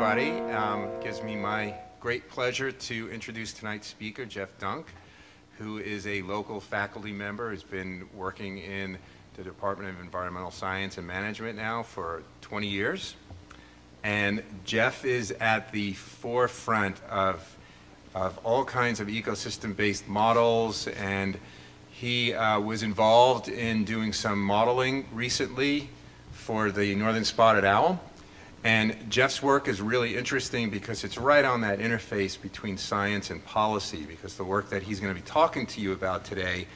everybody. It gives me my great pleasure to introduce tonight's speaker, Jeff Dunk, who is a local faculty member, who's been working in the Department of Environmental Science and Management now for 20 years. And Jeff is at the forefront of all kinds of ecosystem-based models, and he was involved in doing some modeling recently for the northern spotted owl. And Jeff's work is really interesting because it's right on that interface between science and policy, because the work that he's going to be talking to you about today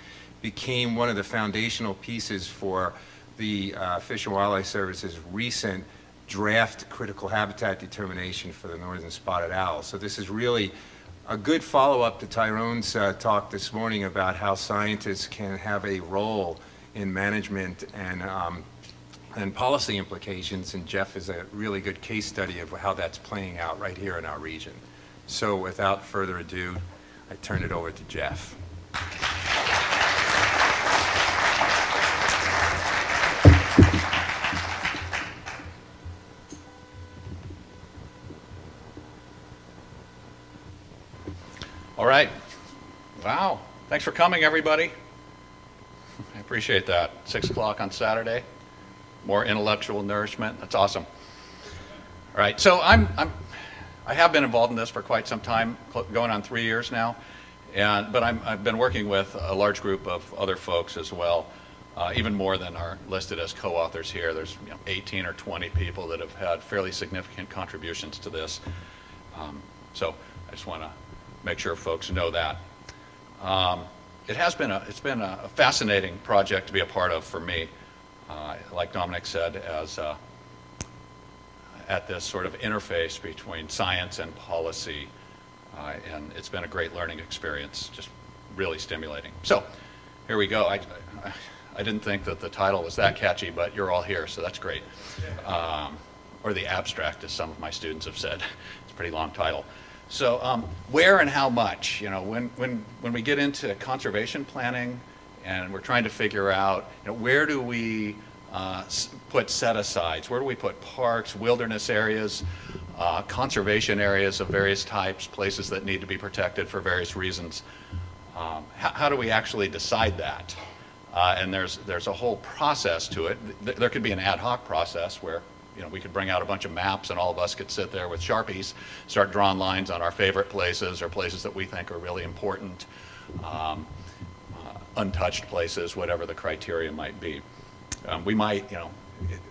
became one of the foundational pieces for the Fish and Wildlife Service's recent draft critical habitat determination for the northern spotted owl. So this is really a good follow-up to Tyrone's talk this morning about how scientists can have a role in management and policy implications, and Jeff is a really good case study of how that's playing out right here in our region. So without further ado, I turn it over to Jeff. All right. Wow. Thanks for coming, everybody. I appreciate that. 6 o'clock on Saturday. More intellectual nourishment. That's awesome. All right. So I have been involved in this for quite some time, going on 3 years now. But I've been working with a large group of other folks as well, even more than are listed as co-authors here. There's 18 or 20 people that have had fairly significant contributions to this. So I just want to make sure folks know that. It's been a fascinating project to be a part of for me. Like Dominic said, at this sort of interface between science and policy, and it's been a great learning experience, just really stimulating. So here we go. I didn't think that the title was that catchy, but you're all here, so that's great. Or the abstract, as some of my students have said. It's a pretty long title. So where and how much? When we get into conservation planning and we're trying to figure out where do we put set-asides, where do we put parks, wilderness areas, conservation areas of various types, places that need to be protected for various reasons. How do we actually decide that? And there's a whole process to it. There could be an ad hoc process where we could bring out a bunch of maps and all of us could sit there with Sharpies, start drawing lines on our favorite places or places that we think are really important, untouched places, whatever the criteria might be. We might,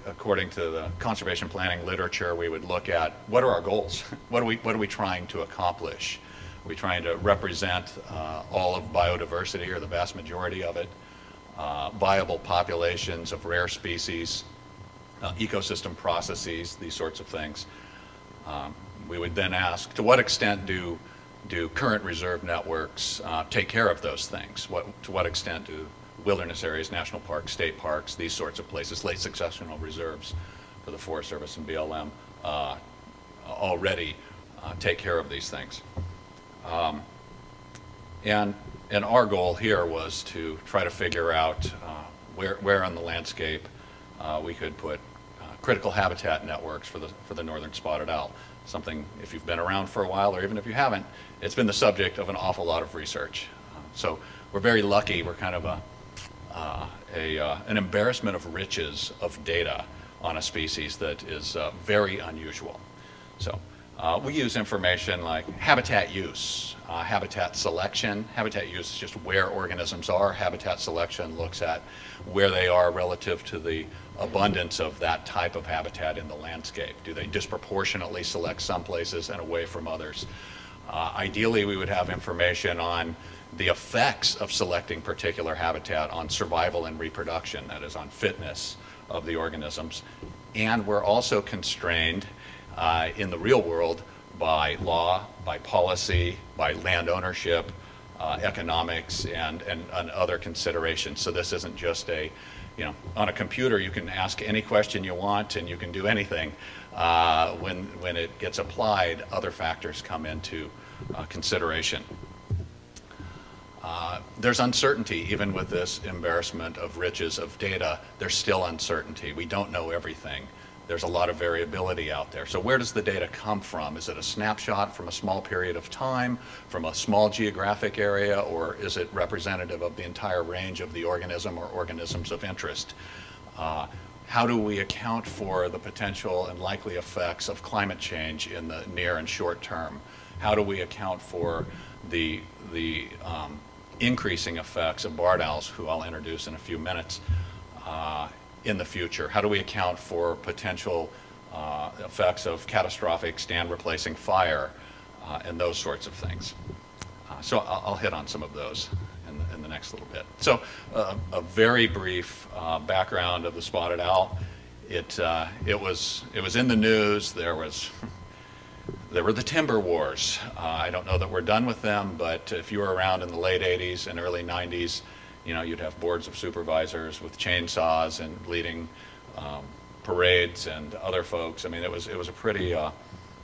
according to the conservation planning literature, we would look at what are our goals? What are we trying to accomplish? Are we trying to represent all of biodiversity or the vast majority of it? Viable populations of rare species? Ecosystem processes, these sorts of things. We would then ask, to what extent do current reserve networks take care of those things? To what extent do wilderness areas, national parks, state parks, these sorts of places, late successional reserves for the Forest Service and BLM already take care of these things? And our goal here was to try to figure out where on the landscape we could put critical habitat networks for the northern spotted owl. Something, if you've been around for a while, or even if you haven't, it's been the subject of an awful lot of research. So we're very lucky. We're kind of an embarrassment of riches of data on a species that is very unusual. So we use information like habitat use, habitat selection. Habitat use is just where organisms are. Habitat selection looks at where they are relative to the abundance of that type of habitat in the landscape. Do they disproportionately select some places and away from others? Ideally, we would have information on the effects of selecting particular habitat on survival and reproduction, that is, on fitness of the organisms. And we're also constrained in the real world by law, by policy, by land ownership, economics, and other considerations. So this isn't just on a computer you can ask any question you want and you can do anything. When it gets applied, other factors come into consideration. There's uncertainty even with this embarrassment of riches of data. There's still uncertainty. We don't know everything there's a lot of variability out there. So where does the data come from? Is it a snapshot from a small period of time, from a small geographic area, or is it representative of the entire range of the organism or organisms of interest? How do we account for the potential and likely effects of climate change in the near and short term? How do we account for the increasing effects of barred owls, who I'll introduce in a few minutes, in the future? How do we account for potential effects of catastrophic stand replacing fire and those sorts of things? So I'll hit on some of those in the next little bit. So a very brief background of the spotted owl. It was in the news. There were the timber wars. I don't know that we're done with them, but if you were around in the late 80s and early 90s, you know, you'd have boards of supervisors with chainsaws and leading parades and other folks. I mean, it was a pretty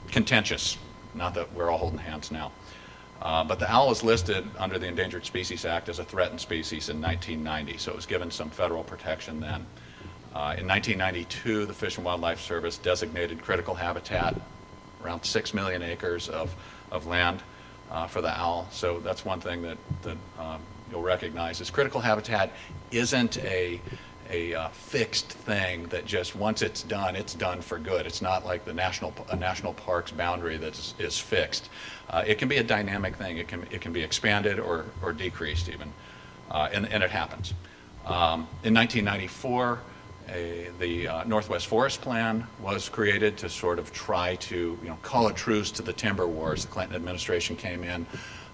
contentious. Not that we're all holding hands now. But the owl was listed under the Endangered Species Act as a threatened species in 1990, so it was given some federal protection then. In 1992, the Fish and Wildlife Service designated critical habitat, around 6 million acres of land for the owl. So that's one thing that you'll recognize is critical habitat isn't a fixed thing that just once it's done for good. It's not like a national park's boundary that is fixed. It can be a dynamic thing. It can be expanded or decreased even, and it happens. In 1994, the Northwest Forest Plan was created to sort of try to call a truce to the timber wars. The Clinton administration came in,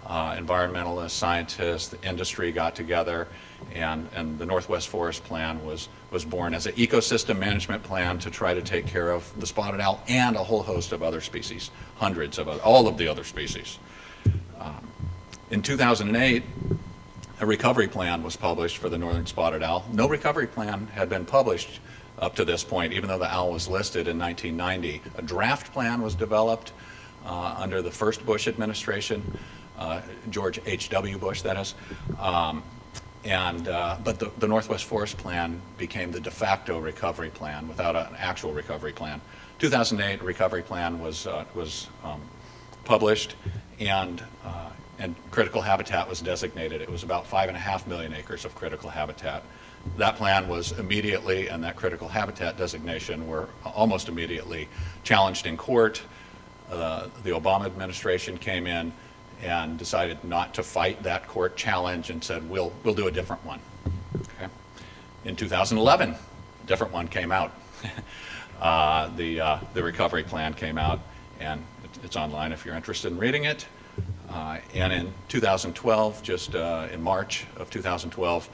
environmentalists, scientists, the industry got together, and the Northwest Forest Plan was born as an ecosystem management plan to try to take care of the spotted owl and a whole host of other species, hundreds of all of the other species. In 2008, a recovery plan was published for the northern spotted owl. No recovery plan had been published up to this point, even though the owl was listed in 1990. A draft plan was developed under the first Bush administration, George H.W. Bush, that is. But the Northwest Forest Plan became the de facto recovery plan without an actual recovery plan. 2008, a recovery plan was published, and critical habitat was designated. It was about 5.5 million acres of critical habitat. That plan was immediately, and that critical habitat designation were almost immediately challenged in court. The Obama administration came in and decided not to fight that court challenge and said, we'll do a different one. Okay. In 2011, a different one came out. The recovery plan came out, and it's online if you're interested in reading it. And in 2012, just in March of 2012,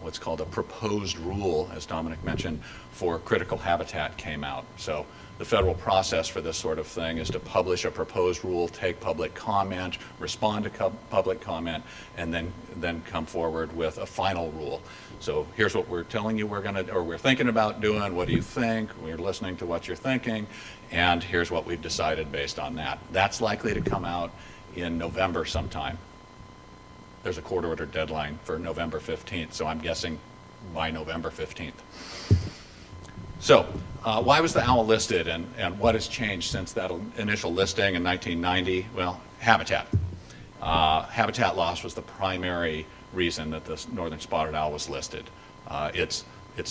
what's called a proposed rule, as Dominic mentioned, for critical habitat came out. So the federal process for this sort of thing is to publish a proposed rule, take public comment, respond to public comment, and then come forward with a final rule. So here's what we're telling you we're thinking about doing. What do you think? We're listening to what you're thinking, and here's what we've decided based on that. That's likely to come out in November sometime. There's a court-ordered deadline for November 15th, so I'm guessing by November 15th. So why was the owl listed, and what has changed since that initial listing in 1990? Well, habitat. Habitat loss was the primary reason that the northern spotted owl was listed. It's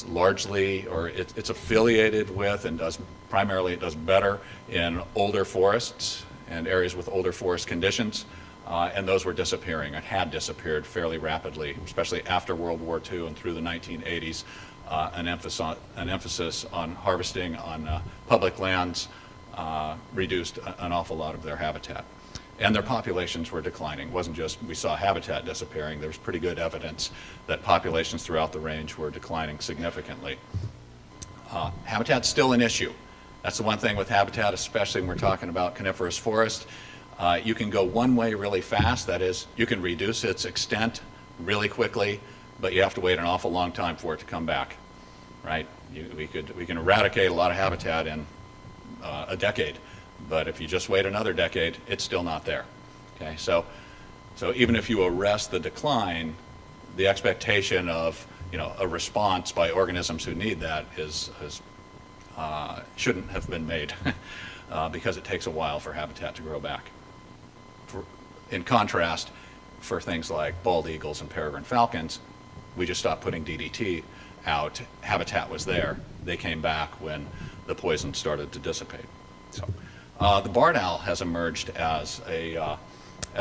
largely, or it's affiliated with and primarily it does better in older forests and areas with older forest conditions. And those were disappearing and had disappeared fairly rapidly, especially after World War II and through the 1980s. An emphasis on harvesting on public lands reduced an awful lot of their habitat. And their populations were declining. It wasn't just we saw habitat disappearing. There was pretty good evidence that populations throughout the range were declining significantly. Habitat's still an issue. That's the one thing with habitat, especially when we're talking about coniferous forest. You can go one way really fast. That is, you can reduce its extent really quickly, but you have to wait an awful long time for it to come back, right? We can eradicate a lot of habitat in a decade, but if you just wait another decade, it's still not there. Okay, so even if you arrest the decline, the expectation of a response by organisms who need that is shouldn't have been made because it takes a while for habitat to grow back. In contrast, for things like bald eagles and peregrine falcons, we just stopped putting DDT out. Habitat was there. They came back when the poison started to dissipate. So, the barred owl has emerged as a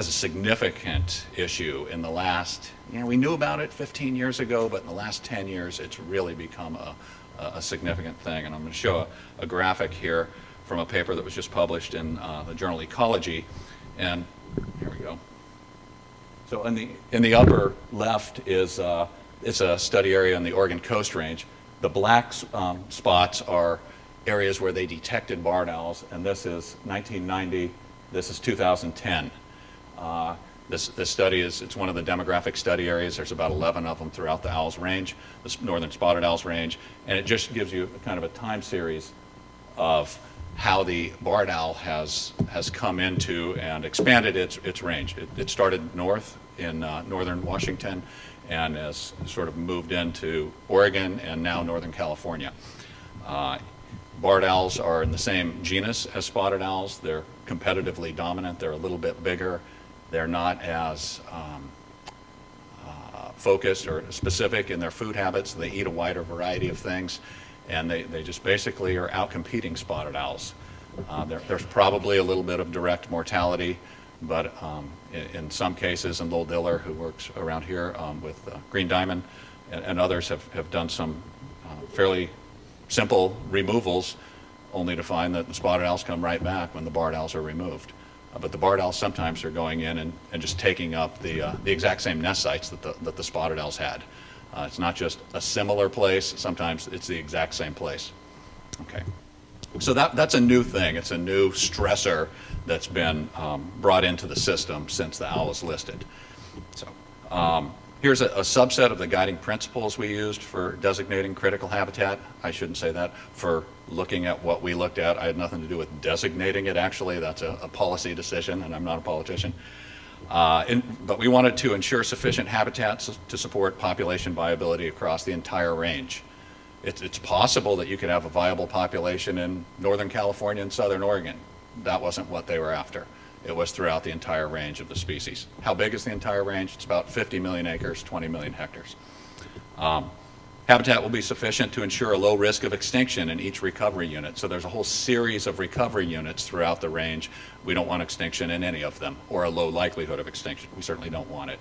significant issue in the last, we knew about it 15 years ago, but in the last 10 years, it's really become a significant thing. And I'm going to show a graphic here from a paper that was just published in the journal Ecology. And here we go. So in the upper left is it's a study area in the Oregon Coast Range. The black spots are areas where they detected barred owls, and this is 1990, this is 2010. This study it's one of the demographic study areas. There's about 11 of them throughout the owls range, the northern spotted owls range, and it just gives you kind of a time series of how the barred owl has come into and expanded its range. It started north in northern Washington and has sort of moved into Oregon and now Northern California. Barred owls are in the same genus as spotted owls. They're competitively dominant. They're a little bit bigger. They're not as focused or specific in their food habits. They eat a wider variety of things, and they just basically are out-competing spotted owls. There's probably a little bit of direct mortality, but in some cases, and Lowell Diller, who works around here with Green Diamond, and others have done some fairly simple removals, only to find that the spotted owls come right back when the barred owls are removed. But the barred owls sometimes are going in and just taking up the exact same nest sites that the spotted owls had. It's not just a similar place, sometimes it's the exact same place. Okay. So that's a new thing. It's a new stressor that's been brought into the system since the owl is listed. So here's a subset of the guiding principles we used for designating critical habitat. I shouldn't say that. For looking at what we looked at, I had nothing to do with designating it, actually. That's a policy decision, and I'm not a politician. But we wanted to ensure sufficient habitats to support population viability across the entire range. It's possible that you could have a viable population in Northern California and Southern Oregon. That wasn't what they were after. It was throughout the entire range of the species. How big is the entire range? It's about 50 million acres, 20 million hectares. Habitat will be sufficient to ensure a low risk of extinction in each recovery unit. So there's a whole series of recovery units throughout the range. We don't want extinction in any of them, or a low likelihood of extinction. We certainly don't want it.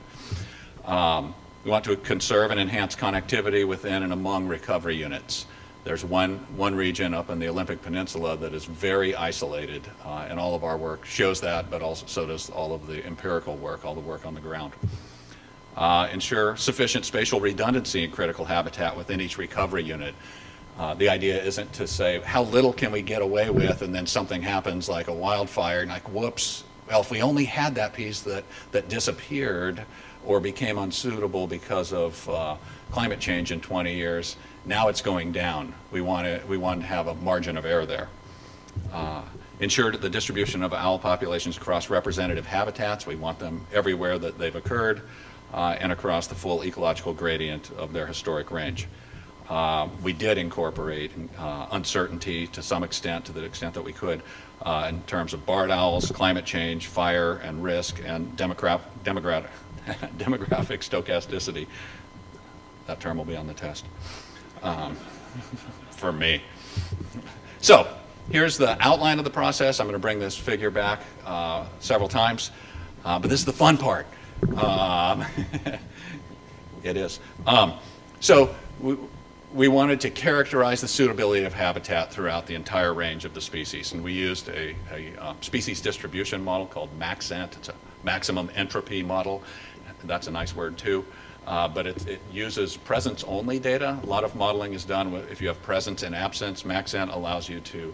We want to conserve and enhance connectivity within and among recovery units. There's one region up in the Olympic Peninsula that is very isolated, and all of our work shows that, but also so does all of the empirical work, all the work on the ground. Ensure sufficient spatial redundancy in critical habitat within each recovery unit. The idea isn't to say, how little can we get away with, and then something happens like a wildfire, and like, whoops, well, if we only had that piece that disappeared or became unsuitable because of climate change in 20 years, now it's going down. We want to have a margin of error there. Ensure the distribution of owl populations across representative habitats. We want them everywhere that they've occurred and across the full ecological gradient of their historic range. We did incorporate uncertainty to some extent, to the extent that we could, in terms of barred owls, climate change, fire and risk, and demographic stochasticity. That term will be on the test for me. So here's the outline of the process. I'm going to bring this figure back several times, but this is the fun part. It is. So we wanted to characterize the suitability of habitat throughout the entire range of the species, and we used a species distribution model called MaxEnt. It's a maximum entropy model. That's a nice word too, but it uses presence-only data. A lot of modeling is done if you have presence and absence. MaxEnt allows you to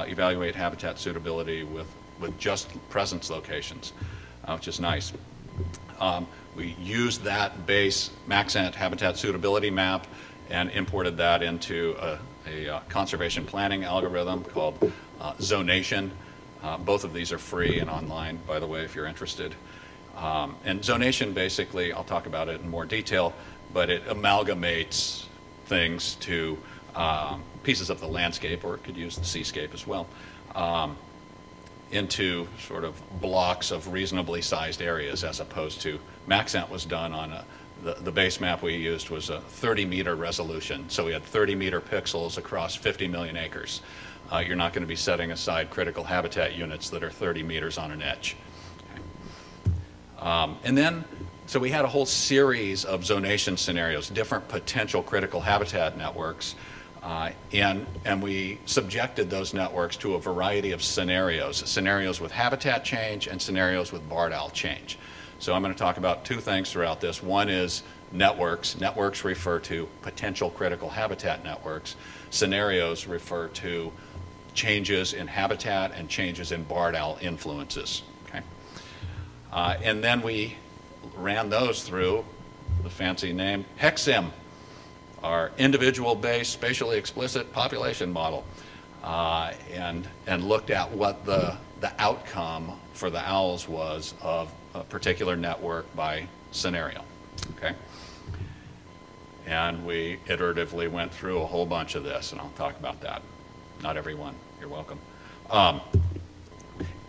evaluate habitat suitability with just presence locations, which is nice. We used that base MaxEnt habitat suitability map and imported that into a conservation planning algorithm called Zonation. Both of these are free and online, by the way, if you're interested. And Zonation basically, I'll talk about it in more detail, but it amalgamates things to pieces of the landscape, or it could use the seascape as well, into sort of blocks of reasonably sized areas, as opposed to Maxent was done on the base map we used was a 30-meter resolution. So we had 30-meter pixels across 50 million acres. You're not going to be setting aside critical habitat units that are 30 meters on an edge. And then, so we had a whole series of zonation scenarios, different potential critical habitat networks, and we subjected those networks to a variety of scenarios with habitat change and scenarios with barred owl change. So I'm going to talk about two things throughout this. One is networks. Networks refer to potential critical habitat networks. Scenarios refer to changes in habitat and changes in barred owl influences. Okay? And then we ran those through the fancy name HEXIM, our individual-based spatially explicit population model, and looked at what the outcome for the owls was of a particular network by scenario. Okay? And we iteratively went through a whole bunch of this, and I'll talk about that. Not everyone. You're welcome.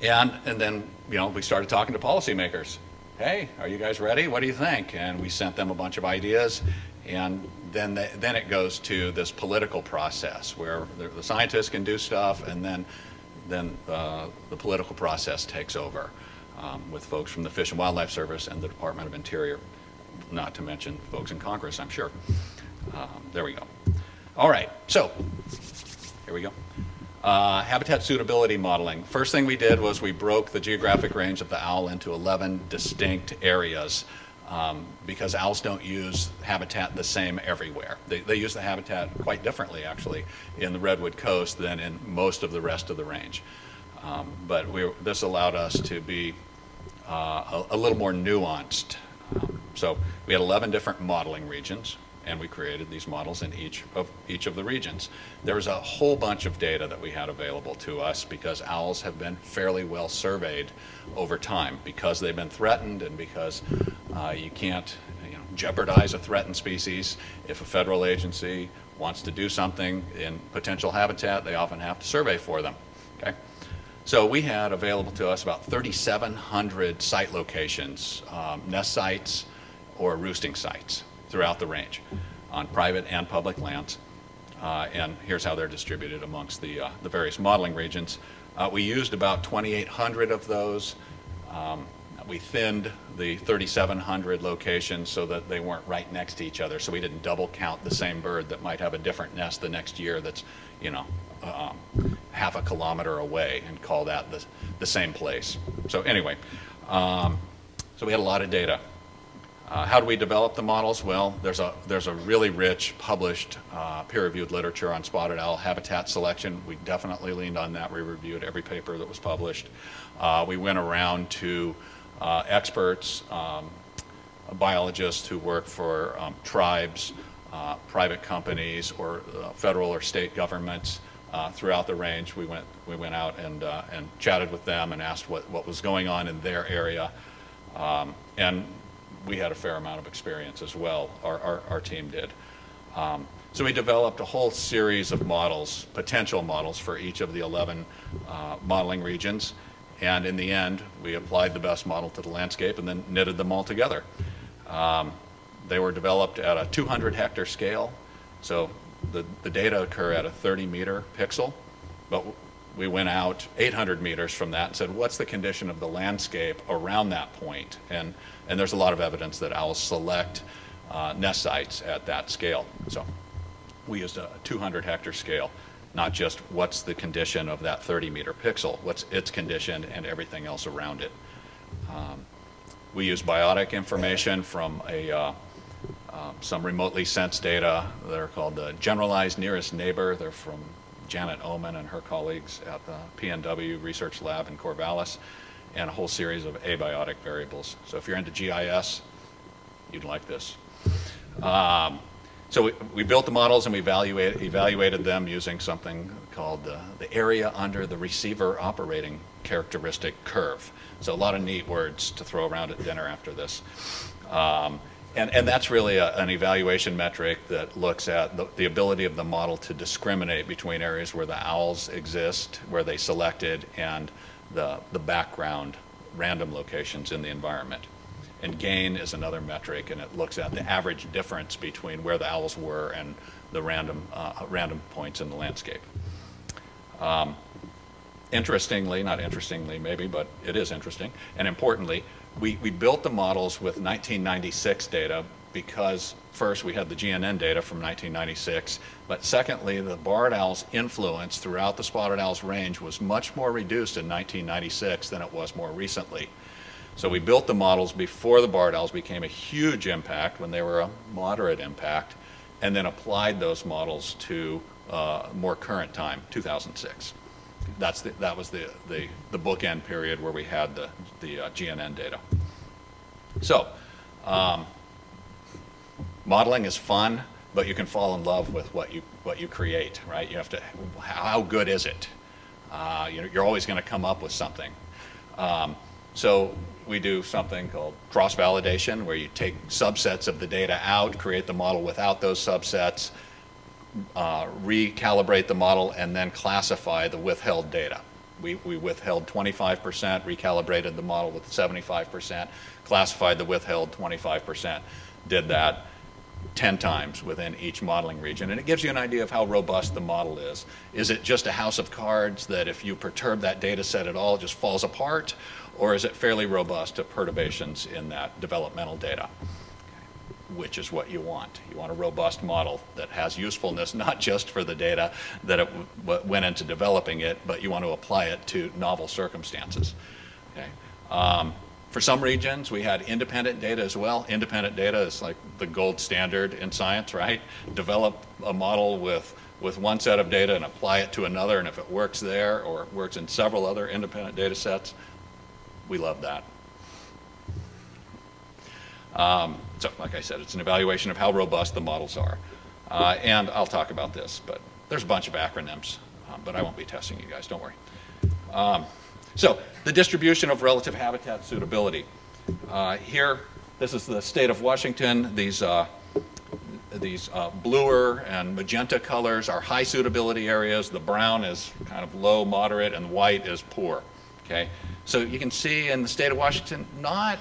And then, you know, we started talking to policymakers. Hey, are you guys ready? What do you think? And we sent them a bunch of ideas, and then it goes to this political process where the scientists can do stuff, and then the political process takes over with folks from the Fish and Wildlife Service and the Department of Interior, not to mention folks in Congress, I'm sure. There we go. All right, so here we go. Habitat suitability modeling. First thing we did was we broke the geographic range of the owl into 11 distinct areas because owls don't use habitat the same everywhere. They use the habitat quite differently, actually, in the Redwood Coast than in most of the rest of the range. But this allowed us to be a little more nuanced. So we had 11 different modeling regions, and we created these models in each of the regions. There was a whole bunch of data that we had available to us because owls have been fairly well surveyed over time because they've been threatened and because you can't jeopardize a threatened species. If a federal agency wants to do something in potential habitat, they often have to survey for them. Okay? So we had available to us about 3,700 site locations, nest sites or roosting sites throughout the range on private and public lands. And here's how they're distributed amongst the various modeling regions. We used about 2,800 of those. We thinned the 3,700 locations so that they weren't right next to each other, so we didn't double count the same bird that might have a different nest the next year that's, half a kilometer away and call that the same place. So anyway, so we had a lot of data. How do we develop the models? Well, there's a really rich published peer-reviewed literature on spotted owl habitat selection. We definitely leaned on that. We reviewed every paper that was published. We went around to experts, biologists who work for tribes, private companies, or federal or state governments throughout the range. We went out and chatted with them and asked what was going on in their area. And we had a fair amount of experience as well, our team did. So we developed a whole series of models, potential models for each of the 11 modeling regions. And in the end, we applied the best model to the landscape and then knitted them all together. They were developed at a 200 hectare scale. So the data occur at a 30-meter pixel, but we went out 800 meters from that and said, what's the condition of the landscape around that point? And there's a lot of evidence that owls select nest sites at that scale. So we used a 200 hectare scale, not just what's the condition of that 30-meter pixel, what's its condition and everything else around it. We use biotic information from some remotely sensed data that are called the Generalized Nearest Neighbor. They're from Janet Oman and her colleagues at the PNW Research Lab in Corvallis, and a whole series of abiotic variables. So if you're into GIS, you'd like this. So we built the models and we evaluated them using something called the area under the receiver operating characteristic curve. So a lot of neat words to throw around at dinner after this. And that's really an evaluation metric that looks at the ability of the model to discriminate between areas where the owls exist, where they selected, and the background random locations in the environment. And gain is another metric, and it looks at the average difference between where the owls were and the random points in the landscape. Interestingly, not interestingly maybe, but it is interesting, and importantly, we built the models with 1996 data because first we had the GNN data from 1996, but secondly, the barred owl's influence throughout the spotted owl's range was much more reduced in 1996 than it was more recently. So we built the models before the barred owls became a huge impact, when they were a moderate impact, and then applied those models to more current time, 2006. That was the bookend period where we had the GNN data. So modeling is fun, but you can fall in love with what you create, right? You have to, how good is it? You're always going to come up with something. So we do something called cross-validation, where you take subsets of the data out, create the model without those subsets, recalibrate the model, and then classify the withheld data. We withheld 25%, recalibrated the model with 75%, classified the withheld 25%, did that 10 times within each modeling region. And it gives you an idea of how robust the model is. Is it just a house of cards that if you perturb that data set at all, it just falls apart? Or is it fairly robust to perturbations in that developmental data? Which is what you want. You want a robust model that has usefulness not just for the data that it went into developing it, but you want to apply it to novel circumstances. Okay. For some regions, we had independent data as well. Independent data is like the gold standard in science, right? Develop a model with one set of data and apply it to another, and if it works there or works in several other independent data sets, we love that. So, like I said, it's an evaluation of how robust the models are. And I'll talk about this, but there's a bunch of acronyms, but I won't be testing you guys, don't worry. So, the distribution of relative habitat suitability. Here, this is the state of Washington. These bluer and magenta colors are high suitability areas. The brown is kind of low, moderate, and white is poor. Okay? So you can see in the state of Washington, not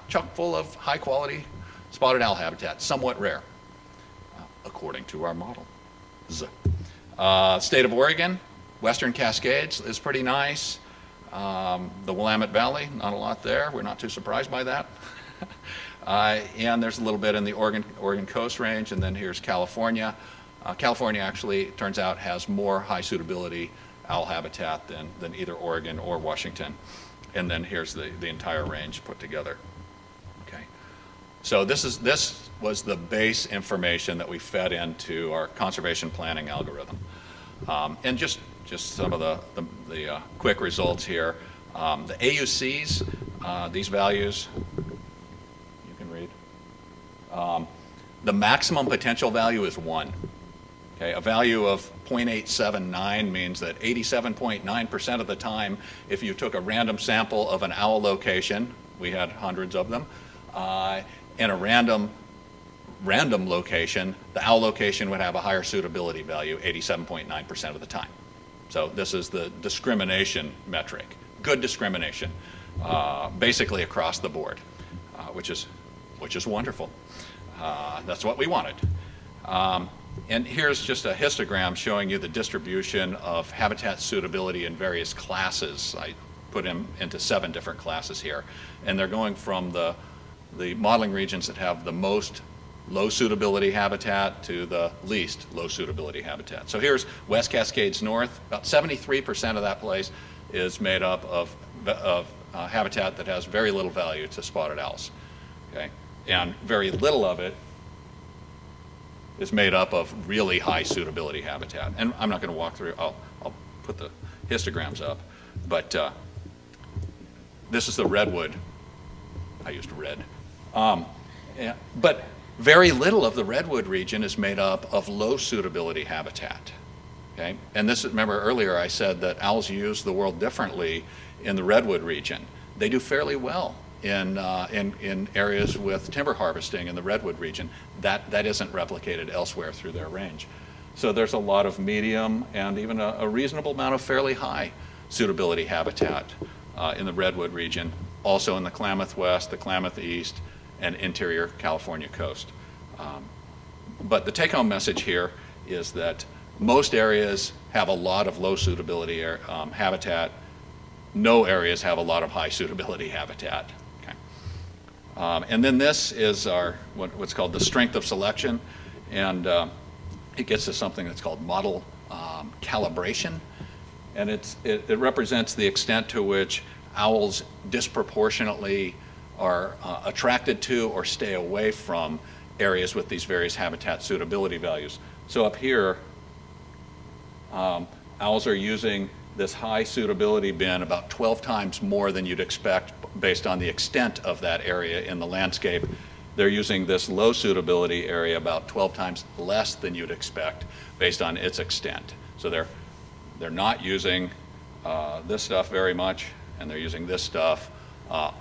chock full of high quality spotted owl habitat, somewhat rare, according to our model. State of Oregon, Western Cascades is pretty nice. The Willamette Valley, not a lot there. We're not too surprised by that. And there's a little bit in the Oregon Coast Range, and then here's California. California actually, it turns out, has more high suitability owl habitat than either Oregon or Washington. And then here's the entire range put together. Okay. So this was the base information that we fed into our conservation planning algorithm. And just some of the quick results here. The AUCs, these values, you can read. The maximum potential value is 1. Okay, a value of 0.879 means that 87.9% of the time, if you took a random sample of an owl location, we had hundreds of them, and a random location, the owl location would have a higher suitability value, 87.9% of the time. So this is the discrimination metric. Good discrimination, basically across the board, which is wonderful. That's what we wanted. And here's just a histogram showing you the distribution of habitat suitability in various classes. I put them into 7 different classes here. And they're going from the modeling regions that have the most low suitability habitat to the least low suitability habitat. So here's West Cascades North. About 73% of that place is made up of habitat that has very little value to spotted owls. Okay? And very little of it is made up of really high suitability habitat. And I'm not going to walk through, I'll put the histograms up, but this is the redwood. I used red. But very little of the redwood region is made up of low suitability habitat. Okay? And this, remember earlier I said that owls use the world differently in the redwood region. They do fairly well in areas with timber harvesting in the redwood region. That isn't replicated elsewhere through their range. So there's a lot of medium and even a reasonable amount of fairly high suitability habitat in the redwood region, also in the Klamath West, the Klamath East, and interior California coast. But the take-home message here is that most areas have a lot of low suitability habitat. No areas have a lot of high suitability habitat. Okay. And then this is our what's called the strength of selection, and it gets to something that's called model calibration, and it represents the extent to which owls disproportionately are attracted to or stay away from areas with these various habitat suitability values. So up here, owls are using this high suitability bin about 12 times more than you'd expect based on the extent of that area in the landscape. They're using this low suitability area about 12 times less than you'd expect based on its extent. So they're not using this stuff very much, and they're using this stuff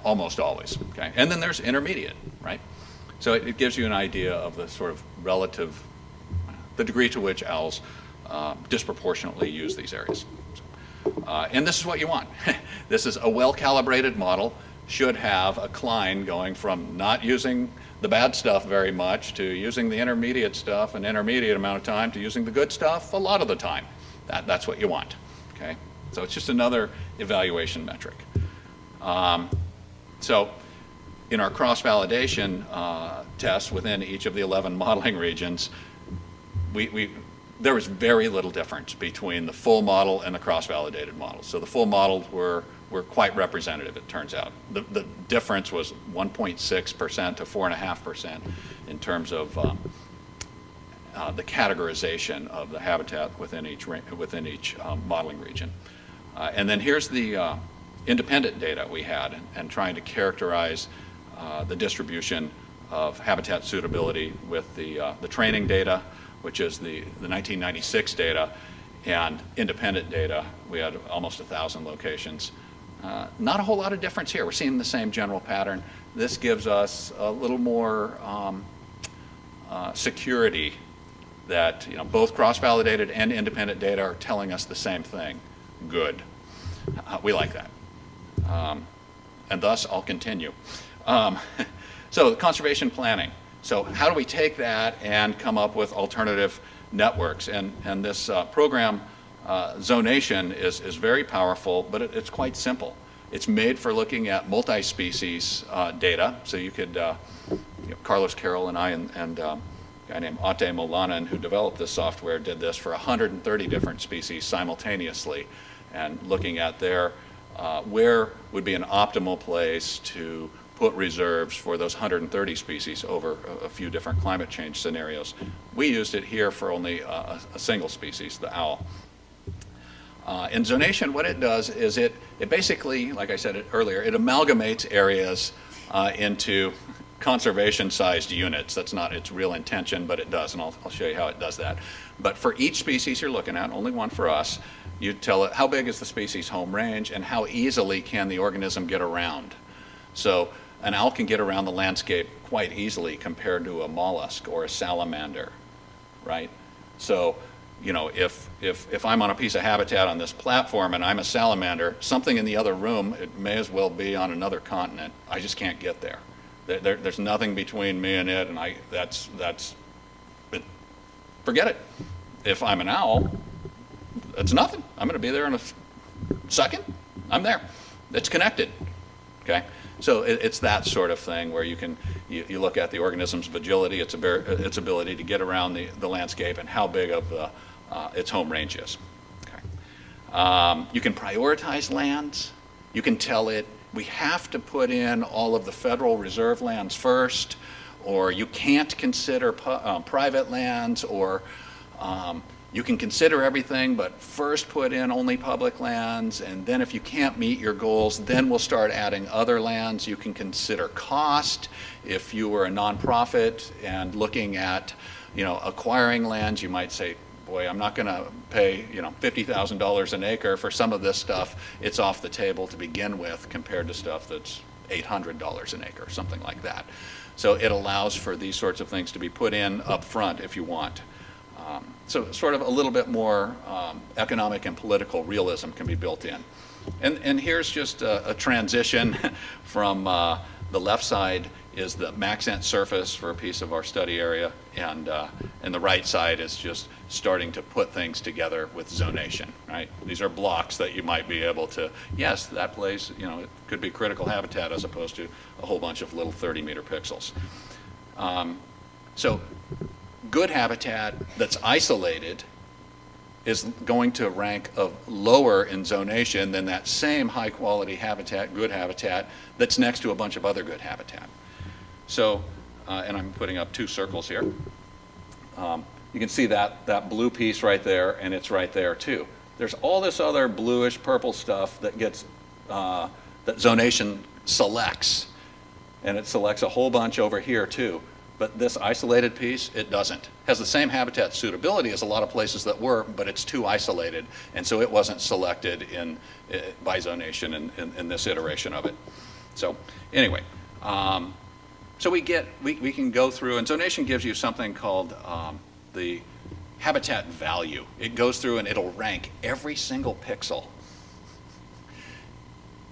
almost always. Okay? And then there's intermediate, right? So it gives you an idea of the sort of relative, the degree to which owls disproportionately use these areas. And this is what you want. This is a well-calibrated model, should have a cline going from not using the bad stuff very much to using the intermediate stuff an intermediate amount of time to using the good stuff a lot of the time. That's what you want. Okay? So it's just another evaluation metric. So in our cross-validation tests within each of the 11 modeling regions, there was very little difference between the full model and the cross-validated model. So the full models were quite representative, it turns out. The difference was 1.6% to 4.5% in terms of the categorization of the habitat within each modeling region. And then here's the independent data we had and trying to characterize the distribution of habitat suitability with the training data, which is the 1996 data, and independent data. We had almost 1,000 locations. Not a whole lot of difference here. We're seeing the same general pattern. This gives us a little more security that both cross-validated and independent data are telling us the same thing. Good. We like that. And thus, I'll continue. So conservation planning. So how do we take that and come up with alternative networks? And this program, Zonation, is very powerful, but it's quite simple. It's made for looking at multi-species data. So you could, Carlos Carroll and I and a guy named Ate Molanan, who developed this software, did this for 130 different species simultaneously, and looking at where would be an optimal place to put reserves for those 130 species over a few different climate change scenarios. We used it here for only a single species, the owl. In Zonation, what it does is it basically, like I said earlier, it amalgamates areas into conservation-sized units. That's not its real intention, but it does, and I'll show you how it does that. But for each species you're looking at, only one for us, you tell it how big is the species home range and how easily can the organism get around. So an owl can get around the landscape quite easily compared to a mollusk or a salamander, right? So, if I'm on a piece of habitat on this platform and I'm a salamander, something in the other room, it may as well be on another continent. I just can't get there. There's nothing between me and it, and forget it. If I'm an owl, it's nothing. I'm going to be there in a second. I'm there. It's connected. Okay. So it's that sort of thing where you look at the organism's vigility, its ability to get around the landscape, and how big of its home range is. Okay. You can prioritize lands. You can tell it, we have to put in all of the federal reserve lands first, or you can't consider private lands, or you can consider everything, but first put in only public lands, and then if you can't meet your goals, then we'll start adding other lands. You can consider cost. If you were a nonprofit and looking at, acquiring lands, you might say, boy, I'm not going to pay, $50,000 an acre for some of this stuff. It's off the table to begin with compared to stuff that's $800 an acre, something like that. So it allows for these sorts of things to be put in up front if you want. So sort of a little bit more economic and political realism can be built in. And here's just a transition from the left side is the Maxent surface for a piece of our study area, and the right side is just starting to put things together with zonation, right? These are blocks that you might be able to, yes, that place, you know, it could be critical habitat as opposed to a whole bunch of little 30-meter pixels. So good habitat that's isolated is going to rank of lower in zonation than that same high quality habitat, good habitat, that's next to a bunch of other good habitat. So, and I'm putting up two circles here. You can see that blue piece right there, and it's right there too. There's all this other bluish purple stuff that gets, that zonation selects, and it selects a whole bunch over here too. But this isolated piece, it doesn't. It has the same habitat suitability as a lot of places that were, but it's too isolated, and so it wasn't selected by zonation in this iteration of it. So anyway, so we can go through, and zonation gives you something called the habitat value. It goes through and it'll rank every single pixel,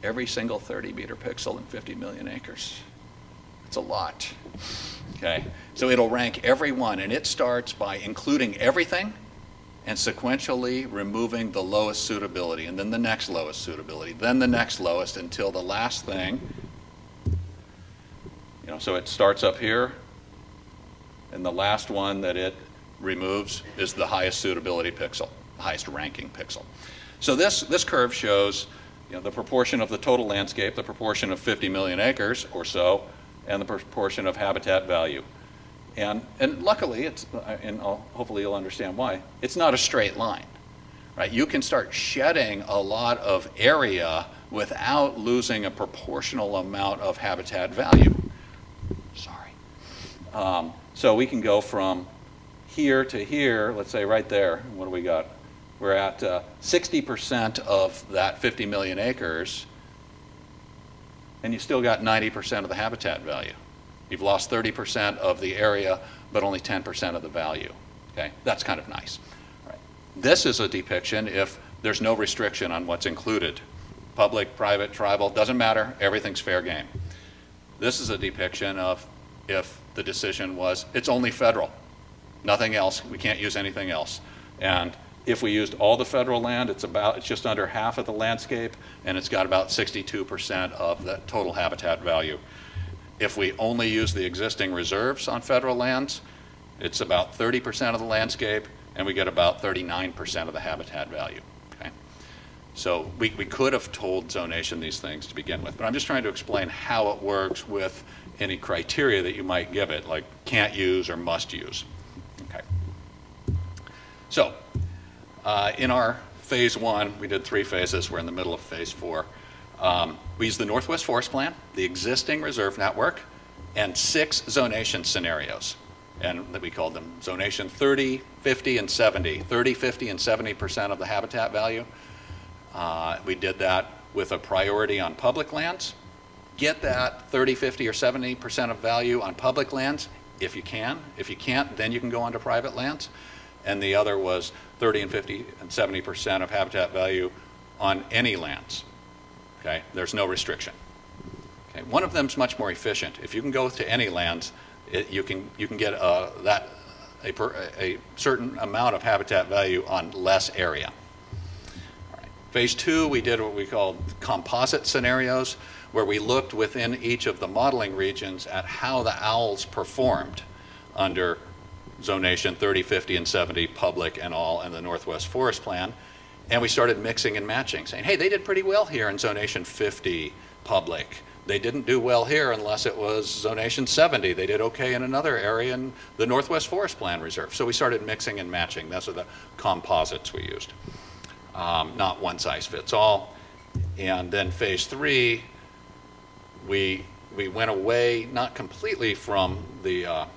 every single 30-meter pixel in 50 million acres. It's a lot. Okay, so it'll rank every one, and it starts by including everything and sequentially removing the lowest suitability, and then the next lowest suitability, then the next lowest, until the last thing, you know, so it starts up here, and the last one that it removes is the highest suitability pixel, the highest ranking pixel. So this curve shows, you know, the proportion of the total landscape, the proportion of 50 million acres or so, and the proportion of habitat value. And luckily, it's, and hopefully you'll understand why, it's not a straight line, right? You can start shedding a lot of area without losing a proportional amount of habitat value. Sorry. So we can go from here to here, let's say right there, what do we got? We're at 60% of that 50 million acres, and you still got 90% of the habitat value. You've lost 30% of the area, but only 10% of the value. Okay, that's kind of nice. All right. This is a depiction if there's no restriction on what's included. Public, private, tribal, doesn't matter, everything's fair game. This is a depiction of if the decision was, it's only federal, nothing else, we can't use anything else. And if we used all the federal land, it's just under half of the landscape, and it's got about 62% of the total habitat value. If we only use the existing reserves on federal lands, it's about 30% of the landscape, and we get about 39% of the habitat value. Okay? So we could have told zonation these things to begin with, but I'm just trying to explain how it works with any criteria that you might give it, like can't use or must use. Okay. So, in our phase one, we did 3 phases. We're in the middle of phase 4. We used the Northwest Forest Plan, the existing reserve network, and 6 zonation scenarios. And we called them zonation 30, 50, and 70. 30, 50, and 70% of the habitat value. We did that with a priority on public lands. Get that 30, 50, or 70% of value on public lands if you can. If you can't, then you can go onto private lands. And the other was 30 and 50 and 70% of habitat value on any lands. Okay, there's no restriction. Okay, one of them's much more efficient. If you can go to any lands, you can get a certain amount of habitat value on less area. All right. Phase 2, we did what we called composite scenarios, where we looked within each of the modeling regions at how the owls performed under zonation 30, 50, and 70, public and all, and the Northwest Forest Plan. And we started mixing and matching, saying, hey, they did pretty well here in zonation 50, public. They didn't do well here unless it was zonation 70. They did okay in another area in the Northwest Forest Plan Reserve. So we started mixing and matching. Those are the composites we used. Not one size fits all. And then phase 3, we went away, not completely from the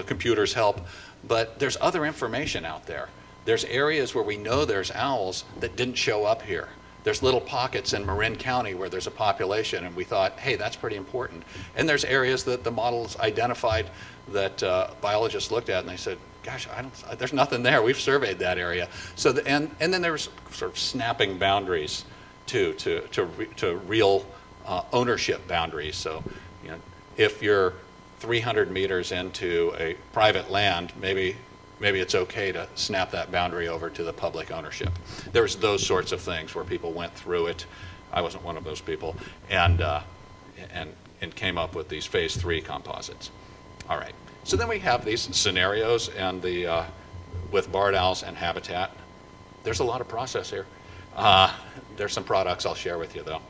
computer's help, but there's other information out there. There's areas where we know there's owls that didn't show up here. There's little pockets in Marin County where there's a population, and we thought, hey, that's pretty important. And there's areas that the models identified that biologists looked at, and they said, gosh, there's nothing there. We've surveyed that area. So and then there was sort of snapping boundaries too, to real ownership boundaries. So, you know, if you're 300 meters into a private land, maybe it's okay to snap that boundary over to the public ownership. There was those sorts of things where people went through it. I wasn't one of those people, and came up with these phase 3 composites. All right. So then we have these scenarios, and with barred owls and habitat. There's a lot of process here. There's some products I'll share with you, though.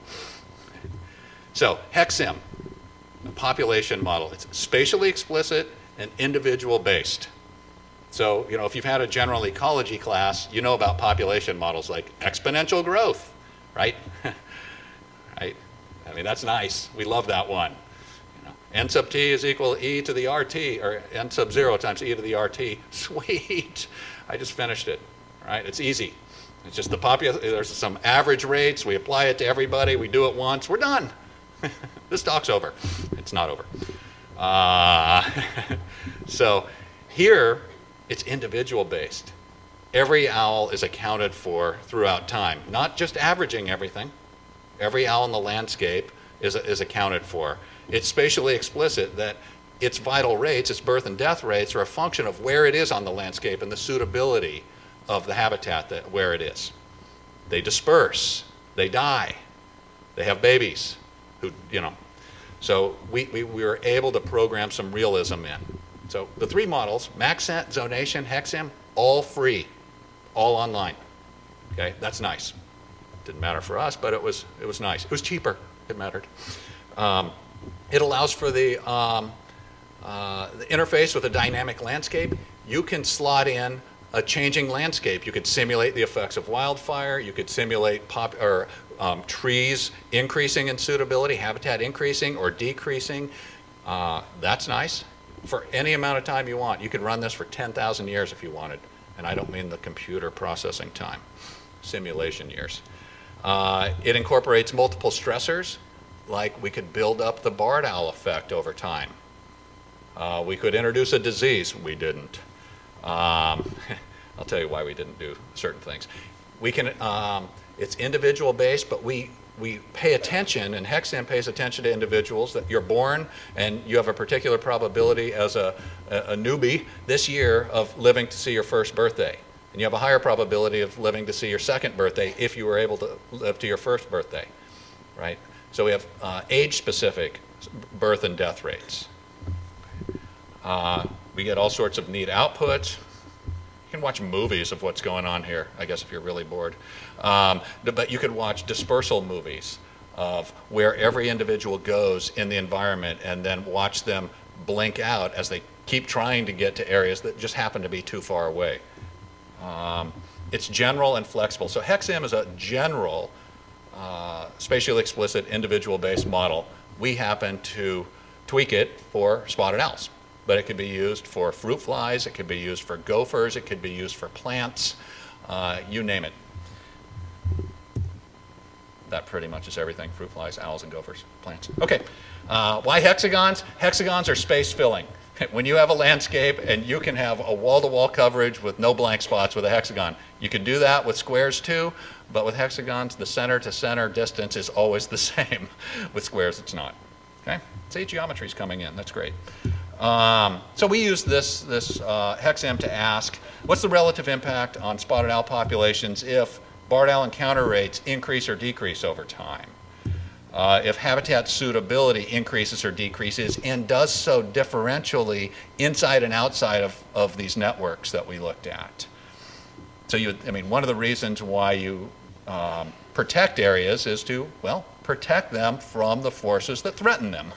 So HEC-SIM, a population model. It's spatially explicit and individual based. So, you know, if you've had a general ecology class, you know about population models like exponential growth, right? Right? I mean, that's nice. We love that one. You know, n sub t is equal to e to the rt, or n sub 0 times e to the rt. Sweet. I just finished it. Right? It's easy. It's just there's some average rates. We apply it to everybody. We do it once. We're done. This talk's over. It's not over. So here, it's individual based. Every owl is accounted for throughout time, not just averaging everything. Every owl in the landscape is accounted for. It's spatially explicit that its vital rates, its birth and death rates, are a function of where it is on the landscape and the suitability of the habitat where it is. They disperse, they die, they have babies, who, you know. So we were able to program some realism in. So the 3 models, Maxent, Zonation, HEC-SIM, all free, all online. Okay, that's nice. Didn't matter for us, but it was nice. It was cheaper. It mattered. It allows for the interface with a dynamic landscape. You can slot in a changing landscape. You could simulate the effects of wildfire. You could simulate trees increasing in suitability, habitat increasing or decreasing. That's nice. For any amount of time you want. You could run this for 10,000 years if you wanted. And I don't mean the computer processing time, simulation years. It incorporates multiple stressors, like we could build up the barred owl effect over time. We could introduce a disease. We didn't. I'll tell you why we didn't do certain things. We can, it's individual based, but we pay attention, and HEC-SIM pays attention to individuals, that you're born and you have a particular probability as a newbie this year of living to see your first birthday. And you have a higher probability of living to see your second birthday if you were able to live to your first birthday, right? So we have age-specific birth and death rates. We get all sorts of neat outputs. You can watch movies of what's going on here, I guess, if you're really bored. But you could watch dispersal movies of where every individual goes in the environment, and then watch them blink out as they keep trying to get to areas that just happen to be too far away. It's general and flexible. So HEC-SIM is a general, spatially explicit, individual-based model. We happen to tweak it for spotted owls. But it could be used for fruit flies, it could be used for gophers, it could be used for plants, you name it. That pretty much is everything: fruit flies, owls, and gophers, plants. Okay, why hexagons? Hexagons are space filling. When you have a landscape and you can have a wall-to-wall coverage with no blank spots with a hexagon, you can do that with squares too, but with hexagons, the center-to-center distance is always the same. With squares, it's not. Okay, see, geometry's coming in, that's great. So we use this HEC-SIM to ask, what's the relative impact on spotted owl populations if barred owl encounter rates increase or decrease over time? If habitat suitability increases or decreases, and does so differentially inside and outside of these networks that we looked at. So I mean, one of the reasons why you protect areas is to, well, protect them from the forces that threaten them,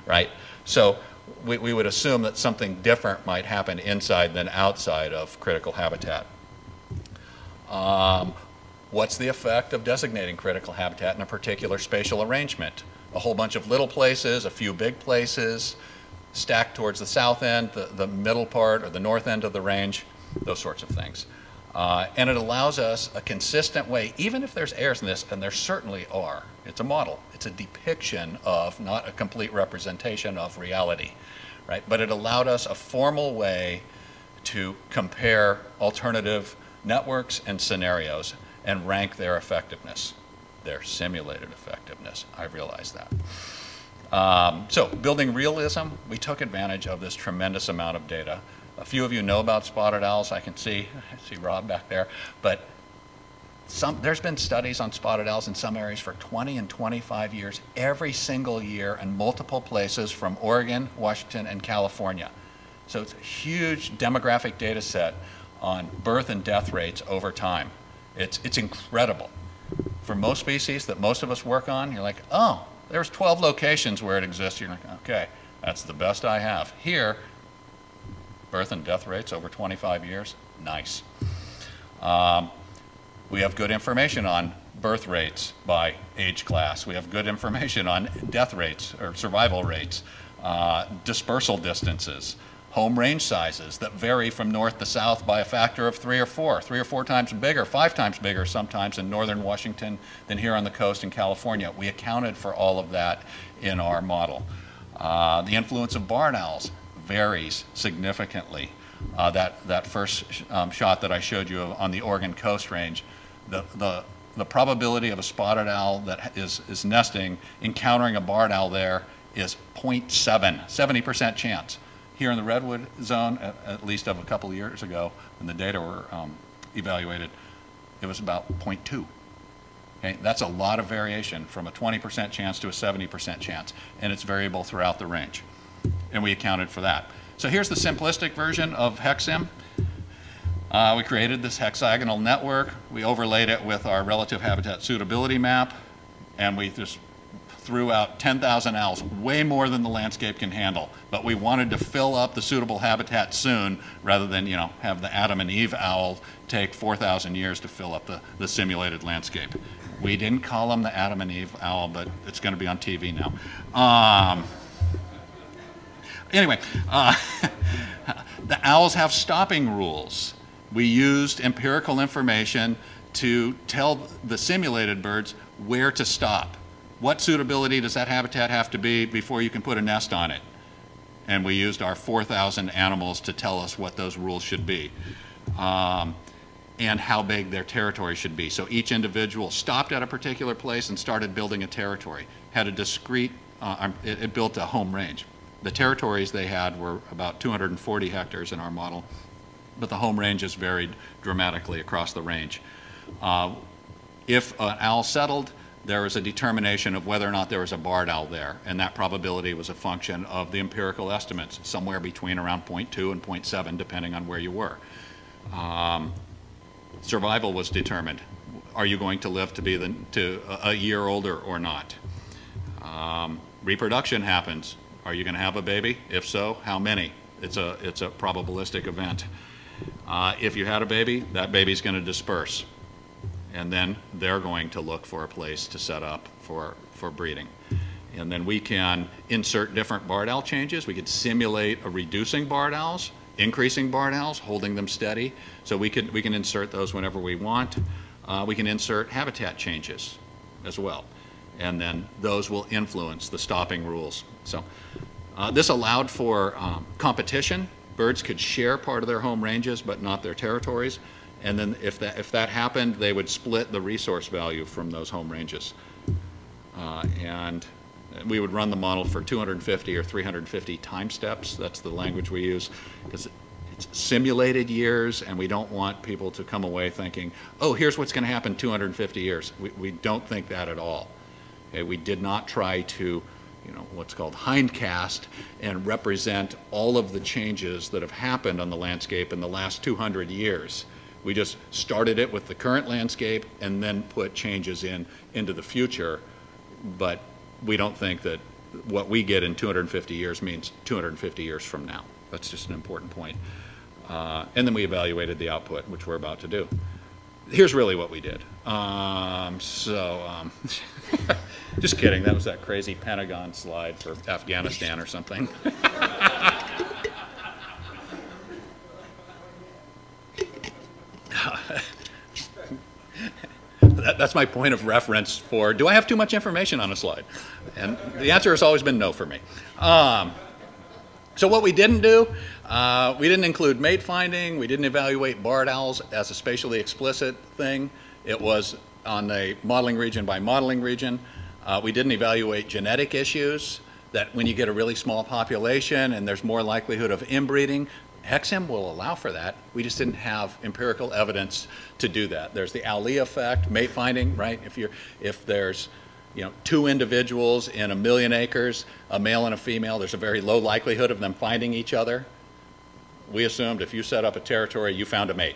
right? So we would assume that something different might happen inside than outside of critical habitat. What's the effect of designating critical habitat in a particular spatial arrangement? A whole bunch of little places, a few big places, stacked towards the south end, the middle part, or the north end of the range, those sorts of things. And it allows us a consistent way, even if there's errors in this, and there certainly are. It's a model. It's a depiction of, not a complete representation of reality, right? But it allowed us a formal way to compare alternative networks and scenarios and rank their effectiveness, their simulated effectiveness. I realize that. So building realism, we took advantage of this tremendous amount of data. A few of you know about spotted owls. I see Rob back there. But there's been studies on spotted owls in some areas for 20 and 25 years, every single year in multiple places from Oregon, Washington, and California. So it's a huge demographic data set on birth and death rates over time. It's incredible. For most species that most of us work on, you're like, oh, there's 12 locations where it exists. You're like, okay, that's the best I have. Here, birth and death rates over 25 years, nice. We have good information on birth rates by age class. We have good information on death rates or survival rates, dispersal distances, home range sizes that vary from north to south by a factor of 3 or 4 times bigger, 5 times bigger sometimes in northern Washington than here on the coast in California. We accounted for all of that in our model. The influence of barn owls varies significantly. That first shot that I showed you on the Oregon Coast Range, the probability of a spotted owl that is nesting, encountering a barn owl there is 0.7, 70% chance. Here in the Redwood Zone, at least of a couple of years ago, when the data were evaluated, it was about 0.2. Okay? That's a lot of variation from a 20% chance to a 70% chance, and it's variable throughout the range. And we accounted for that. So here's the simplistic version of HexSim. We created this hexagonal network. We overlaid it with our relative habitat suitability map, and we just threw out 10,000 owls, way more than the landscape can handle. But we wanted to fill up the suitable habitat soon, rather than have the Adam and Eve owl take 4,000 years to fill up the simulated landscape. We didn't call them the Adam and Eve owl, but it's going to be on TV now. Anyway, the owls have stopping rules. We used empirical information to tell the simulated birds where to stop. What suitability does that habitat have to be before you can put a nest on it? And we used our 4,000 animals to tell us what those rules should be, and how big their territory should be. So each individual stopped at a particular place and started building a territory, had a discrete, it built a home range. The territories they had were about 240 hectares in our model, but the home ranges varied dramatically across the range. If an owl settled, there was a determination of whether or not there was a barred owl there, and that probability was a function of the empirical estimates, somewhere between around 0.2 and 0.7, depending on where you were. Survival was determined. Are you going to live to be a year older or not? Reproduction happens. Are you going to have a baby? If so, how many? It's a probabilistic event. If you had a baby, that baby's going to disperse. And then they're going to look for a place to set up for breeding. And then we can insert different barred owl changes. We could simulate a reducing barred owls, increasing barred owls, holding them steady. So we can insert those whenever we want. We can insert habitat changes as well. And then those will influence the stopping rules. So this allowed for competition. Birds could share part of their home ranges, but not their territories. And then if that happened, they would split the resource value from those home ranges. And we would run the model for 250 or 350 time steps. That's the language we use, because it's simulated years, and we don't want people to come away thinking, oh, here's what's going to happen 250 years. We don't think that at all. Okay, we did not try to, what's called hindcast and represent all of the changes that have happened on the landscape in the last 200 years. We just started it with the current landscape and then put changes into the future, but we don't think that what we get in 250 years means 250 years from now. That's just an important point. And then we evaluated the output, which we're about to do. Here's really what we did. Just kidding, that was that crazy Pentagon slide for Afghanistan or something. That's my point of reference for, do I have too much information on a slide? And the answer has always been no for me. So what we didn't do, we didn't include mate finding. We didn't evaluate barred owls as a spatially explicit thing. It was on a modeling region by modeling region. We didn't evaluate genetic issues, that when you get a really small population and there's more likelihood of inbreeding, HEXIM will allow for that. We just didn't have empirical evidence to do that. There's the ALE effect, mate finding, right? If there's, you know, two individuals in 1 million acres, a male and a female, there's a very low likelihood of them finding each other. We assumed if you set up a territory, you found a mate.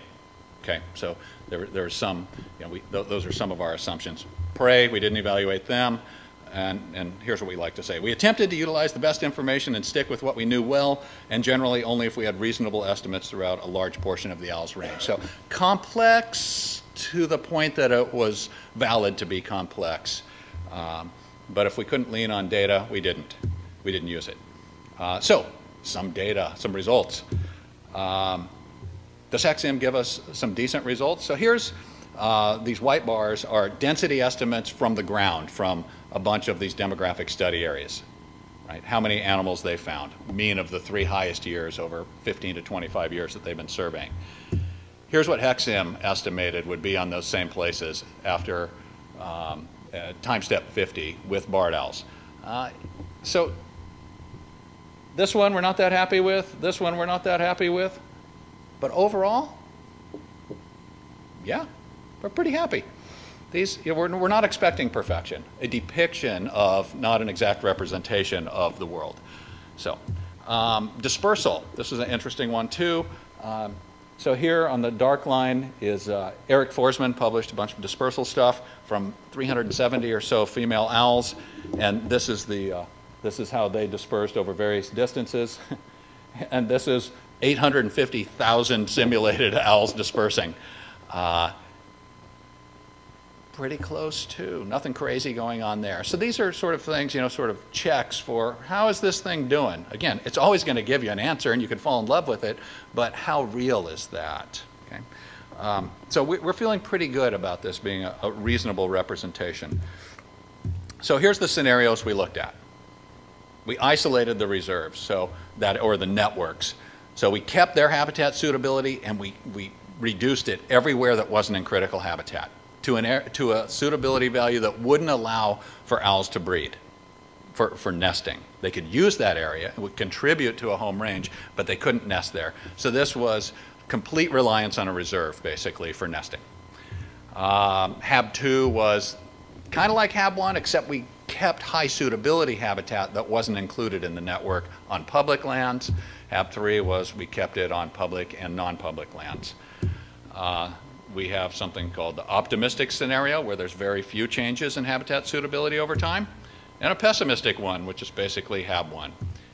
Okay, so there's some, you know, those are some of our assumptions. Prey, we didn't evaluate them. And here's what we like to say. We attempted to utilize the best information and stick with what we knew well, and generally only if we had reasonable estimates throughout a large portion of the owl's range. So complex to the point that it was valid to be complex. But if we couldn't lean on data, we didn't. We didn't use it. So some data, some results. Does HEXIM give us some decent results? So here's these white bars are density estimates from the ground, from a bunch of these demographic study areas, right? How many animals they found, mean of the 3 highest years over 15 to 25 years that they've been surveying. Here's what HEXIM estimated would be on those same places after time step 50 with barred owls. So this one we're not that happy with, this one we're not that happy with, but overall, yeah, we're pretty happy. These, you know, we're not expecting perfection, a depiction of, not an exact representation of the world. So dispersal, this is an interesting one too. So here on the dark line is Eric Forsman published a bunch of dispersal stuff from 370 or so female owls, and this is how they dispersed over various distances. And this is 850,000 simulated owls dispersing. Pretty close to, nothing crazy going on there. So these are sort of things, you know, sort of checks for how is this thing doing? Again, it's always going to give you an answer and you can fall in love with it, but how real is that? Okay. So we're feeling pretty good about this being a reasonable representation. So here's the scenarios we looked at. We isolated the reserves, so that, or the networks. So we kept their habitat suitability and we reduced it everywhere that wasn't in critical habitat to a suitability value that wouldn't allow for owls to breed, for nesting. They could use that area, it would contribute to a home range, but they couldn't nest there. So this was complete reliance on a reserve, basically, for nesting. HAB2 was kind of like HAB1, except we kept high suitability habitat that wasn't included in the network on public lands. HAB3 was we kept it on public and non-public lands. We have something called the optimistic scenario, where there's very few changes in habitat suitability over time, and a pessimistic one, which is basically HAB1.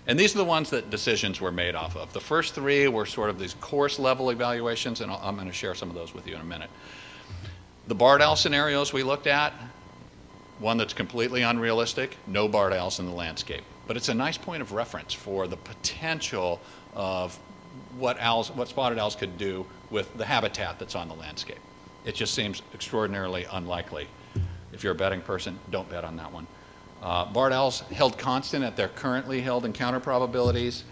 And these are the ones that decisions were made off of. The first 3 were sort of these course level evaluations, and I'm going to share some of those with you in a minute. The barred owl scenarios we looked at, one that's completely unrealistic, no barred owls in the landscape. But it's a nice point of reference for the potential of what spotted owls could do with the habitat that's on the landscape. It just seems extraordinarily unlikely. If you're a betting person, don't bet on that one. Barred owls held constant at their currently held encounter probabilities,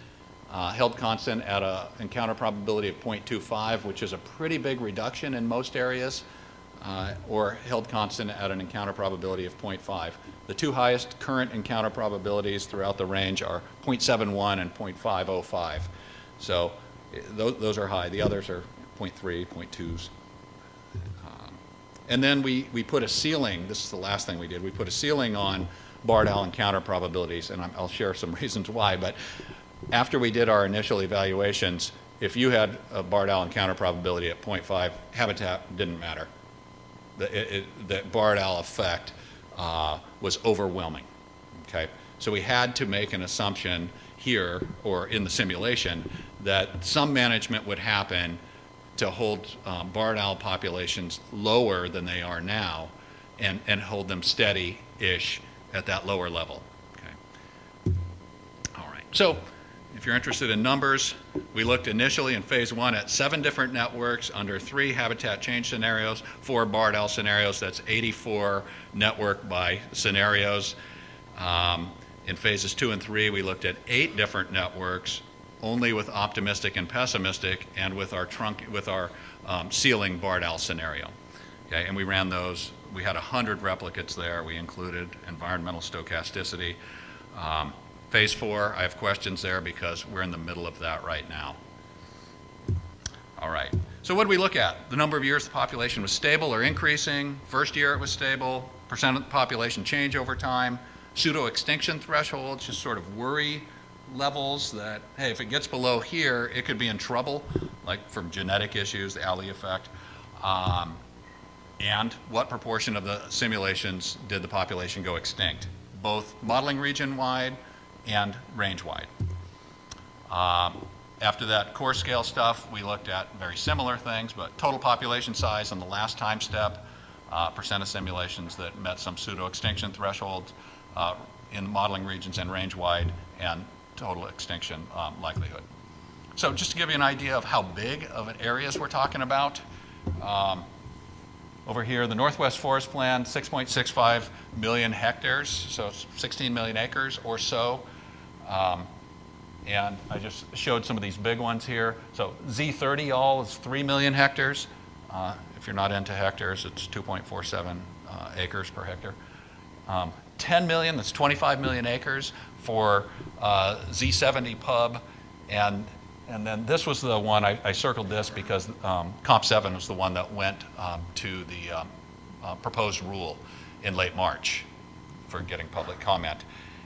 held constant at an encounter probability of 0.25, which is a pretty big reduction in most areas, or held constant at an encounter probability of 0.5. The 2 highest current encounter probabilities throughout the range are 0.71 and 0.505. So those are high. The others are 0.3, 0.2s. And then we put a ceiling. This is the last thing we did. We put a ceiling on barred owl encounter probabilities, and I'll share some reasons why. But after we did our initial evaluations, if you had a barred owl encounter probability at 0.5, habitat didn't matter. The barred owl effect was overwhelming. Okay, so we had to make an assumption here, or in the simulation, that some management would happen to hold barred owl populations lower than they are now, and hold them steady-ish at that lower level. Okay. All right. So if you're interested in numbers, we looked initially in phase 1 at 7 different networks under 3 habitat change scenarios, 4 BART-L scenarios. That's 84 network by scenarios. In phases 2 and 3, we looked at 8 different networks, only with optimistic and pessimistic, and with our ceiling BART-L scenario. Okay, and we ran those. We had 100 replicates there. We included environmental stochasticity. Phase 4, I have questions there because we're in the middle of that right now. All right, so what did we look at? The number of years the population was stable or increasing. First year it was stable. Percent of the population change over time. Pseudo-extinction thresholds, just sort of worry levels that, hey, if it gets below here, it could be in trouble, like from genetic issues, the Alley effect. And what proportion of the simulations did the population go extinct, both modeling region-wide and range-wide. After that core scale stuff, we looked at very similar things, but total population size on the last time step, percent of simulations that met some pseudo-extinction thresholds in modeling regions and range-wide, and total extinction likelihood. So just to give you an idea of how big of an areas we're talking about, over here, the Northwest Forest Plan, 6.65 million hectares, so 16 million acres or so. And I just showed some of these big ones here. So Z30 all is 3 million hectares. If you're not into hectares, it's 2.47 acres per hectare. 10 million, that's 25 million acres for Z70 pub. And then this was the one, I circled this because Comp7 was the one that went to the proposed rule in late March for getting public comment.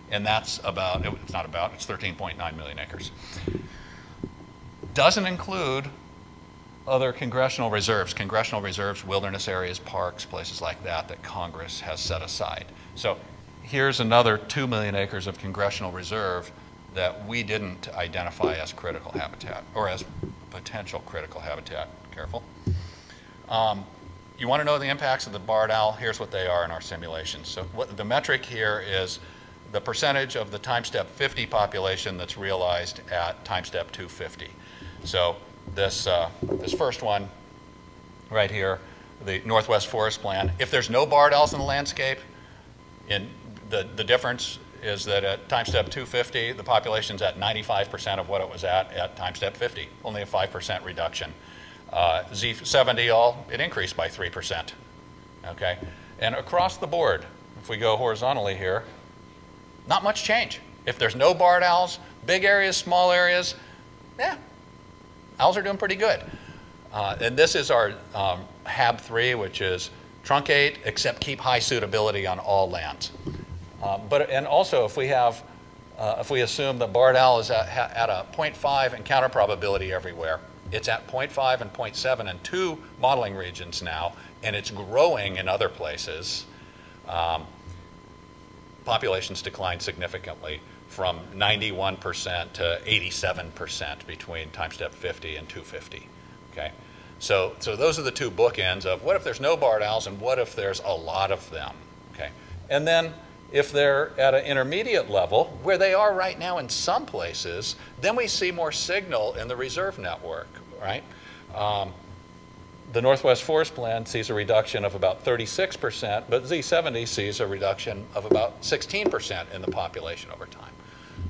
And that's about, it's not about, it's 13.9 million acres. Doesn't include other congressional reserves, wilderness areas, parks, places like that that Congress has set aside. So here's another 2 million acres of congressional reserve that we didn't identify as critical habitat, or as potential critical habitat. Careful. You want to know the impacts of the BART-L? Here's what they are in our simulations. So the metric here is the percentage of the time step 50 population that's realized at time step 250. So this first one right here, the Northwest Forest Plan, if there's no BART-Ls in the landscape, the difference is that at time step 250, the population's at 95% of what it was at time step 50, only a 5% reduction. Z70 all, it increased by 3%, okay? And across the board, if we go horizontally here, not much change. If there's no BART-Ls, big areas, small areas, yeah, owls are doing pretty good. And this is our HAB3, which is truncate, except keep high suitability on all lands. And also, if we assume that BART-L is at a 0.5 encounter probability everywhere, it's at 0.5 and 0.7 in 2 modeling regions now, and it's growing in other places. Populations decline significantly from 91% to 87% between time step 50 and 250. Okay, so those are the 2 bookends of what if there's no BART-Ls and what if there's a lot of them. Okay, and then if they're at an intermediate level, where they are right now in some places, then we see more signal in the reserve network, right? The Northwest Forest Plan sees a reduction of about 36%, but Z70 sees a reduction of about 16% in the population over time.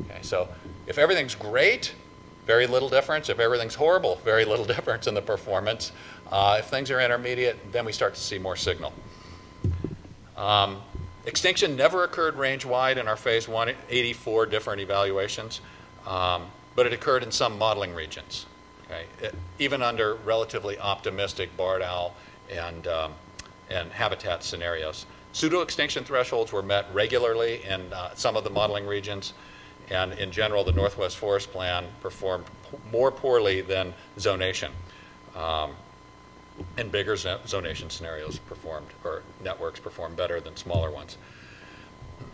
Okay, so if everything's great, very little difference. If everything's horrible, very little difference in the performance. If things are intermediate, then we start to see more signal. Extinction never occurred range-wide in our phase 1, 84 different evaluations, but it occurred in some modeling regions. Okay? Even under relatively optimistic BART-L and habitat scenarios. Pseudo-extinction thresholds were met regularly in some of the modeling regions, and in general, the Northwest Forest Plan performed more poorly than zonation. And bigger zonation scenarios performed, or networks performed better than smaller ones.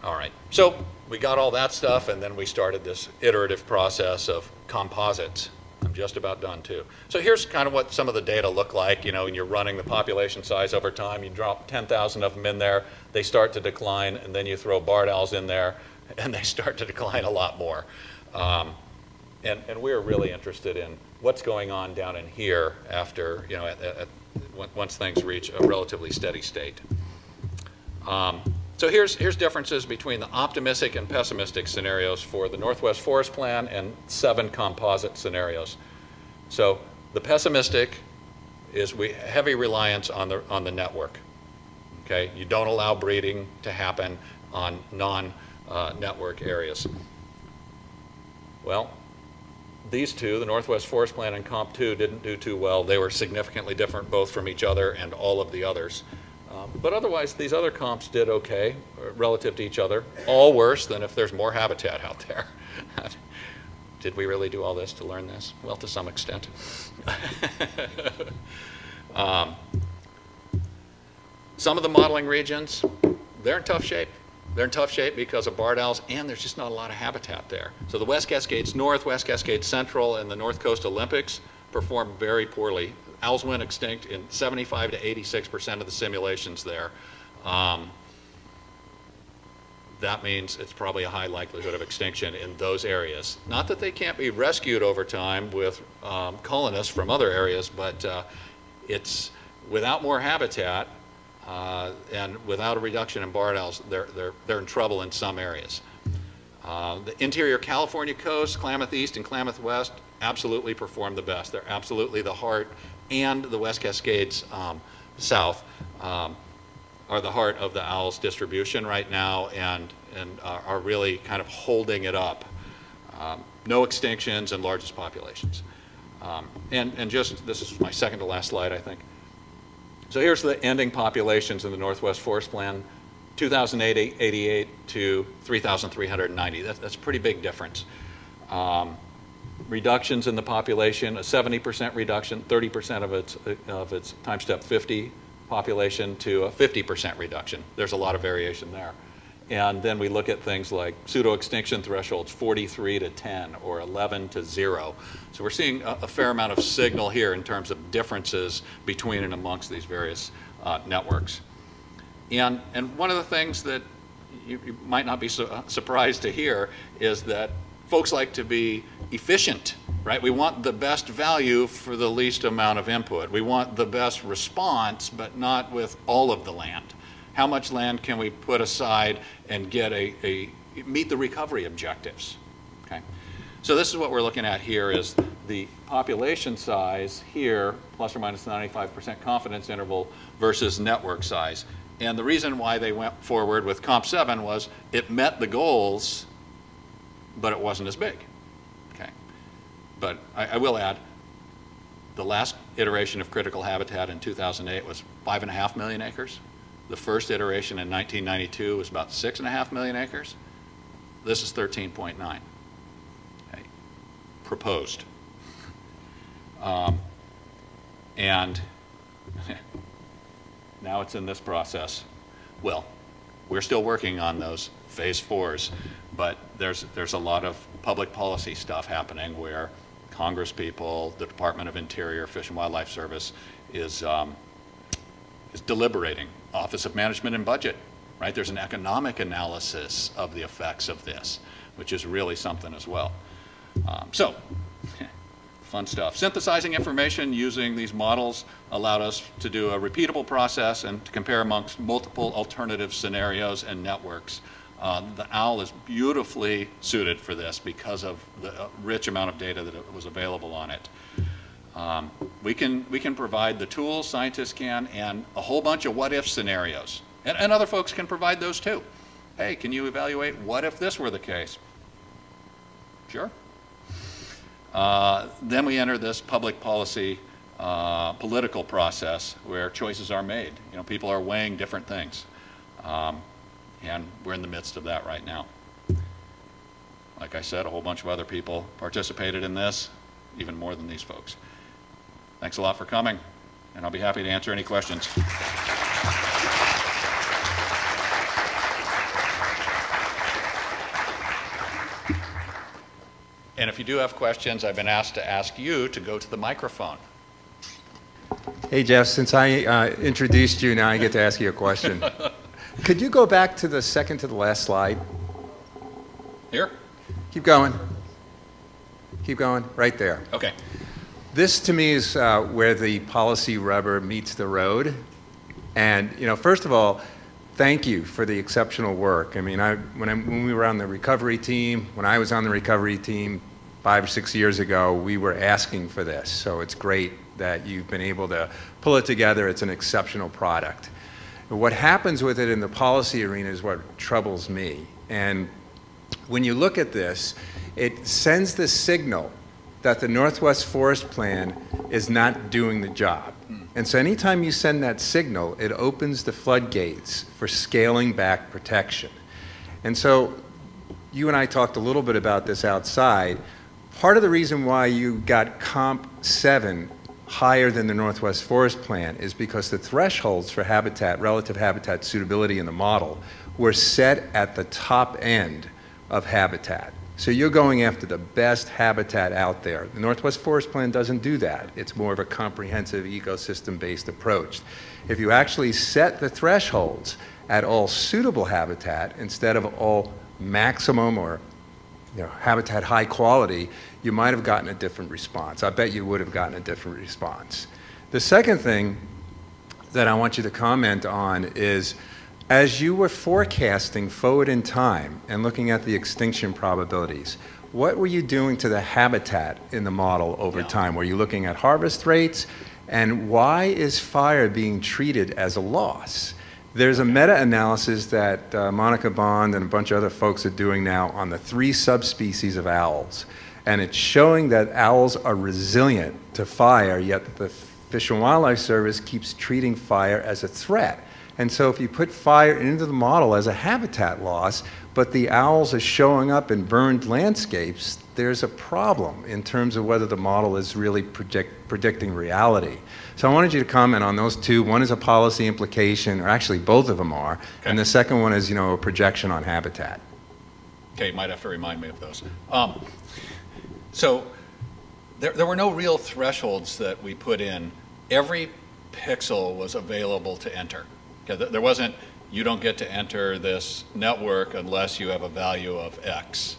All right, so we got all that stuff, and then we started this iterative process of composites. I'm just about done too. So here's kind of what some of the data look like. You know, when you're running the population size over time, you drop 10,000 of them in there, they start to decline, and then you throw BART-Ls in there, and they start to decline a lot more. And we're really interested in what's going on down in here after, you know, once things reach a relatively steady state. So here's differences between the optimistic and pessimistic scenarios for the Northwest Forest Plan and 7 composite scenarios. So the pessimistic is heavy reliance on the network. Okay, you don't allow breeding to happen on non-network areas. Well, these two, the Northwest Forest Plan and Comp 2, didn't do too well. They were significantly different both from each other and all of the others. But otherwise, these other comps did okay relative to each other. All worse than if there's more habitat out there. Did we really do all this to learn this? Well, to some extent. Some of the modeling regions, they're in tough shape. They're in tough shape because of barred owls, and there's just not a lot of habitat there. So the West Cascades North, West Cascades Central, and the North Coast Olympics performed very poorly. Owls went extinct in 75 to 86% of the simulations there. That means it's probably a high likelihood of extinction in those areas. Not that they can't be rescued over time with colonists from other areas, but it's without more habitat and without a reduction in barred owls, they're in trouble in some areas. The interior California coast, Klamath East and Klamath West, absolutely perform the best. They're absolutely the heart, and the West Cascades South are the heart of the owl's distribution right now, and are really kind of holding it up. No extinctions and largest populations. And just, this is my second to last slide, I think. So here's the ending populations in the Northwest Forest Plan, 2,088 to 3,390. That's a pretty big difference. Reductions in the population, a 70% reduction, 30% of its time step 50 population to a 50% reduction. There's a lot of variation there. And then we look at things like pseudo-extinction thresholds, 43 to 10 or 11 to 0. So we're seeing a fair amount of signal here in terms of differences between and amongst these various networks. And one of the things that you might not be surprised to hear is that folks like to be efficient, right? We want the best value for the least amount of input. We want the best response, but not with all of the land. How much land can we put aside and get meet the recovery objectives? Okay. So this is what we're looking at here is the population size here, plus or minus 95% confidence interval versus network size. And the reason why they went forward with Comp 7 was it met the goals, but it wasn't as big. Okay. But I will add, the last iteration of critical habitat in 2008 was 5.5 million acres. The first iteration in 1992 was about 6.5 million acres. This is 13.9. Okay. Proposed. And now it's in this process. Well, we're still working on those phase 4s, but there's a lot of public policy stuff happening where Congress people, the Department of Interior, Fish and Wildlife Service is deliberating. Office of Management and Budget, right? There's an economic analysis of the effects of this, which is really something as well. So, fun stuff. Synthesizing information using these models allowed us to do a repeatable process and to compare amongst multiple alternative scenarios and networks. The OWL is beautifully suited for this because of the rich amount of data that was available on it. We can provide the tools, scientists can, and a whole bunch of what-if scenarios. And other folks can provide those too. Hey, can you evaluate what if this were the case? Sure. Then we enter this public policy political process where choices are made. You know, people are weighing different things. And we're in the midst of that right now. Like I said, a whole bunch of other people participated in this, even more than these folks. Thanks a lot for coming, and I'll be happy to answer any questions. And if you do have questions, I've been asked to ask you to go to the microphone. Hey, Jeff, since I introduced you, now I get to ask you a question. Could you go back to the second to the last slide? Here? Keep going. Keep going, right there. Okay. This to me is where the policy rubber meets the road. And first of all, thank you for the exceptional work. I mean, when we were on the recovery team, when I was on the recovery team 5 or 6 years ago, we were asking for this. So it's great that you've been able to pull it together. It's an exceptional product. But what happens with it in the policy arena is what troubles me. And when you look at this, it sends the signal that the Northwest Forest Plan is not doing the job. And so anytime you send that signal, it opens the floodgates for scaling back protection. And so you and I talked a little bit about this outside. Part of the reason why you got Comp 7 higher than the Northwest Forest Plan is because the thresholds for habitat, relative habitat suitability in the model, were set at the top end of habitat. So you're going after the best habitat out there. The Northwest Forest Plan doesn't do that. It's more of a comprehensive ecosystem-based approach. If you actually set the thresholds at all suitable habitat instead of all maximum or habitat high quality, you might have gotten a different response. I bet you would have gotten a different response. The second thing that I want you to comment on is, as you were forecasting forward in time and looking at the extinction probabilities, what were you doing to the habitat in the model over time? Were you looking at harvest rates? And why is fire being treated as a loss? There's a meta-analysis that Monica Bond and a bunch of other folks are doing now on the 3 subspecies of owls. And it's showing that owls are resilient to fire, yet the Fish and Wildlife Service keeps treating fire as a threat. And so if you put fire into the model as a habitat loss, but the owls are showing up in burned landscapes, there's a problem in terms of whether the model is really predicting reality. So I wanted you to comment on those two. One is a policy implication, or actually both of them are, okay. And the second one is, a projection on habitat. Okay, you might have to remind me of those. So there were no real thresholds that we put in. Every pixel was available to enter. Okay, there wasn't, you don't get to enter this network unless you have a value of X.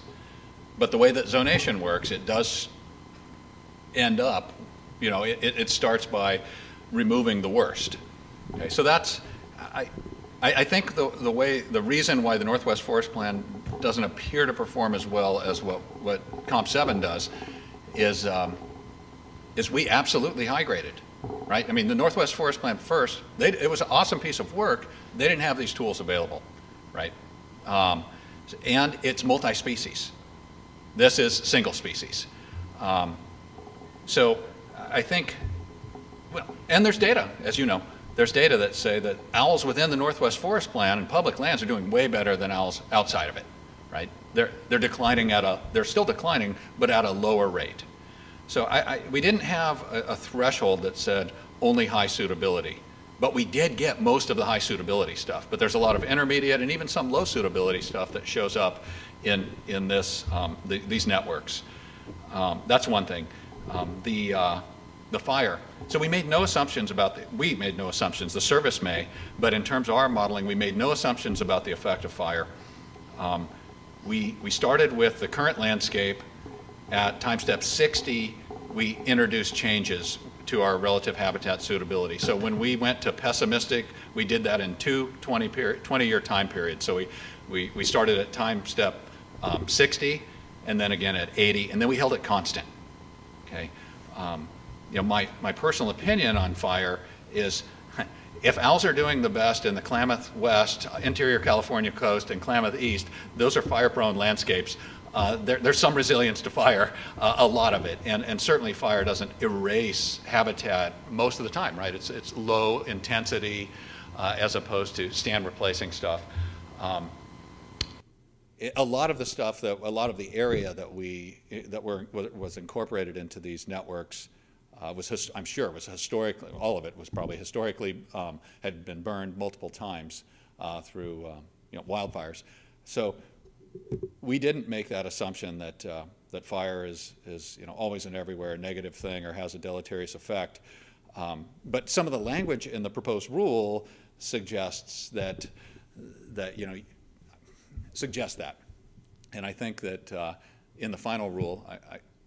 But the way that zonation works, it does end up, it starts by removing the worst. Okay, so that's, I think the reason why the Northwest Forest Plan doesn't appear to perform as well as what Comp 7 does is we absolutely high graded. Right? I mean, the Northwest Forest Plan first, it was an awesome piece of work. They didn't have these tools available, right? And it's multi-species. This is single species. So I think, and there's data, as you know. There's data that say that owls within the Northwest Forest Plan and public lands are doing way better than owls outside of it, right? They're declining they're still declining, but at a lower rate. So we didn't have a threshold that said only high suitability, but we did get most of the high suitability stuff. But there's a lot of intermediate and even some low suitability stuff that shows up in these networks. That's one thing. The fire. So we made no assumptions we made no assumptions, the service may, but in terms of our modeling, we made no assumptions about the effect of fire. We started with the current landscape. At time step 60, we introduced changes to our relative habitat suitability. So when we went to pessimistic, we did that in 20-year time periods. So we started at time step 60, and then again at 80, and then we held it constant. Okay, my personal opinion on fire is, if owls are doing the best in the Klamath West, interior California coast, and Klamath East, those are fire-prone landscapes. There's some resilience to fire, a lot of it, and certainly fire doesn't erase habitat most of the time, right? It's low intensity as opposed to stand replacing stuff. A lot of the area that was incorporated into these networks I'm sure was historically, all of it was probably historically had been burned multiple times through wildfires. So we didn't make that assumption that fire is always and everywhere a negative thing or has a deleterious effect. But some of the language in the proposed rule suggests that suggests that, and I think that in the final rule,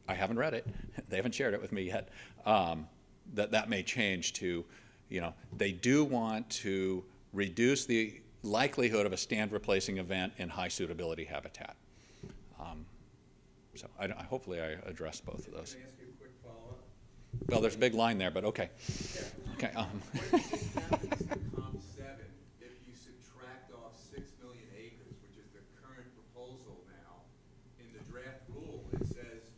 I haven't read it. They haven't shared it with me yet. That may change to, they do want to reduce the likelihood of a stand replacing event in high suitability habitat. So hopefully I addressed both of those. Can I ask you a quick follow-up? Well, there's a big line there, but okay. Yeah. Okay. What do you think happens to Comp 7 if you subtract off 6 million acres, which is the current proposal now? In the draft rule, it says,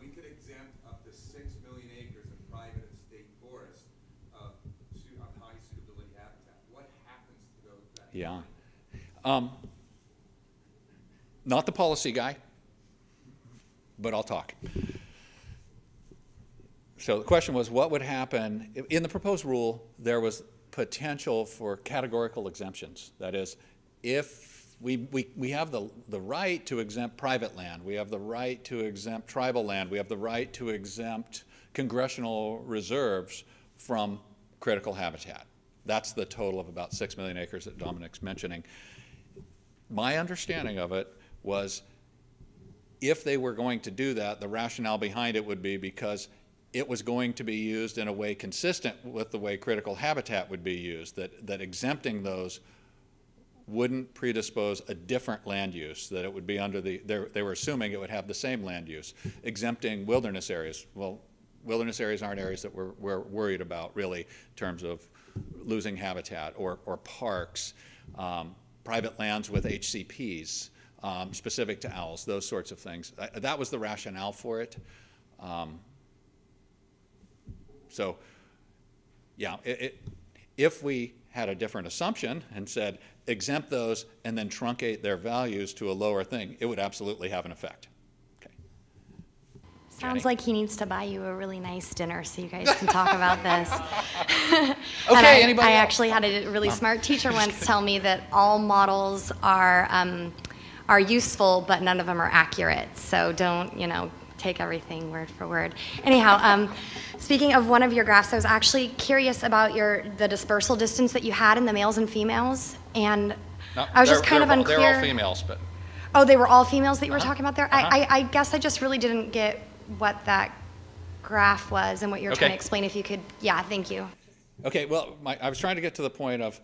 we could exempt up to 6 million acres of private and state forest of high suitability habitat. What happens to that? Yeah. Not the policy guy, but I'll talk. So the question was, what would happen? In the proposed rule, there was potential for categorical exemptions. That is, if we have the right to exempt private land, we have the right to exempt tribal land, we have the right to exempt congressional reserves from critical habitat. That's the total of about 6 million acres that Dominic's mentioning. My understanding of it was, if they were going to do that, the rationale behind it would be because it was going to be used in a way consistent with the way critical habitat would be used, that exempting those wouldn't predispose a different land use, that it would be under they were assuming it would have the same land use. Exempting wilderness areas, well, wilderness areas aren't areas that we're worried about really in terms of losing habitat, or parks, private lands with HCPs, specific to owls, those sorts of things. That was the rationale for it. So, yeah, if we had a different assumption and said exempt those and then truncate their values to a lower thing, it would absolutely have an effect. Okay. Sounds Jenny? like he needs to buy you a really nice dinner so you guys can talk about this. Okay, anybody I else? actually had a really smart teacher once tell me that all models are useful, but none of them are accurate. So don't, take everything word for word. Anyhow, speaking of one of your graphs, I was actually curious about the dispersal distance that you had in the males and females, and No, I was just kind of unclear. They're all females, but Oh, they were all females that you were talking about there? Uh-huh. I guess I just really didn't get what that graph was and what you were trying to Okay. explain. If you could, yeah, thank you. okay. Well, I was trying to get to the point of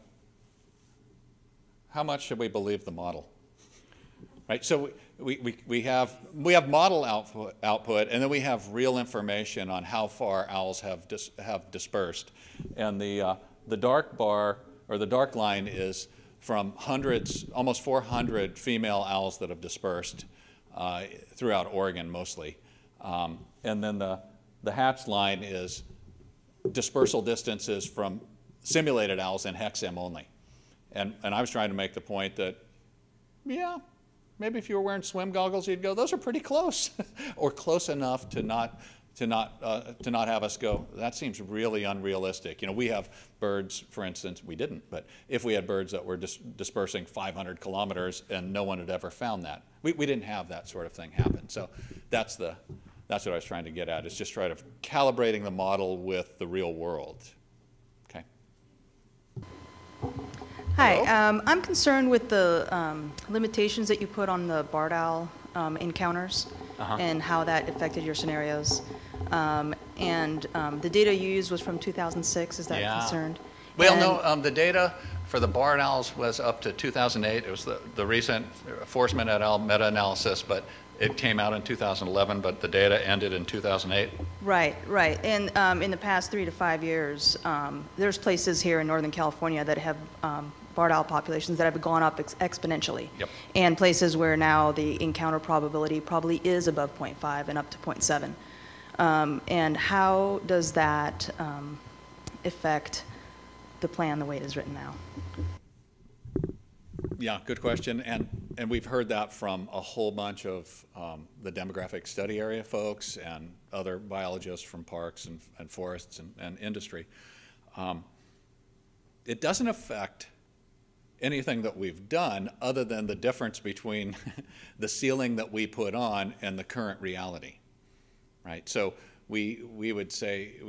how much should we believe the model, right? So we have model output, and then we have real information on how far owls have dispersed, and the dark bar, or the dark line, is from hundreds, almost 400 female owls that have dispersed throughout Oregon mostly, and then the hatched line is dispersal distances from simulated owls in HEXM only, and I was trying to make the point that, yeah, maybe if you were wearing swim goggles, you'd go, those are pretty close, or close enough to not have us go, that seems really unrealistic. We have birds, for instance, we didn't, but if we had birds that were dispersing 500 kilometers and no one had ever found that, we didn't have that sort of thing happen. So that's what I was trying to get at, is just try to calibrating the model with the real world. Okay. Hi, I'm concerned with the limitations that you put on the barred owl encounters and how that affected your scenarios. The data you used was from 2006, is that concerned? Well, no, the data for the barred owls was up to 2008. It was the recent Forsman et al. Meta-analysis, but it came out in 2011, but the data ended in 2008. Right. And in the past 3 to 5 years, there's places here in Northern California that have barred owl populations that have gone up exponentially. Yep. And places where now the encounter probability probably is above 0.5 and up to 0.7. And how does that affect the plan the way it is written now? Yeah, good question, and we've heard that from a whole bunch of the demographic study area folks and other biologists from parks and forests and industry. It doesn't affect anything that we've done other than the difference between the ceiling that we put on and the current reality, right? So we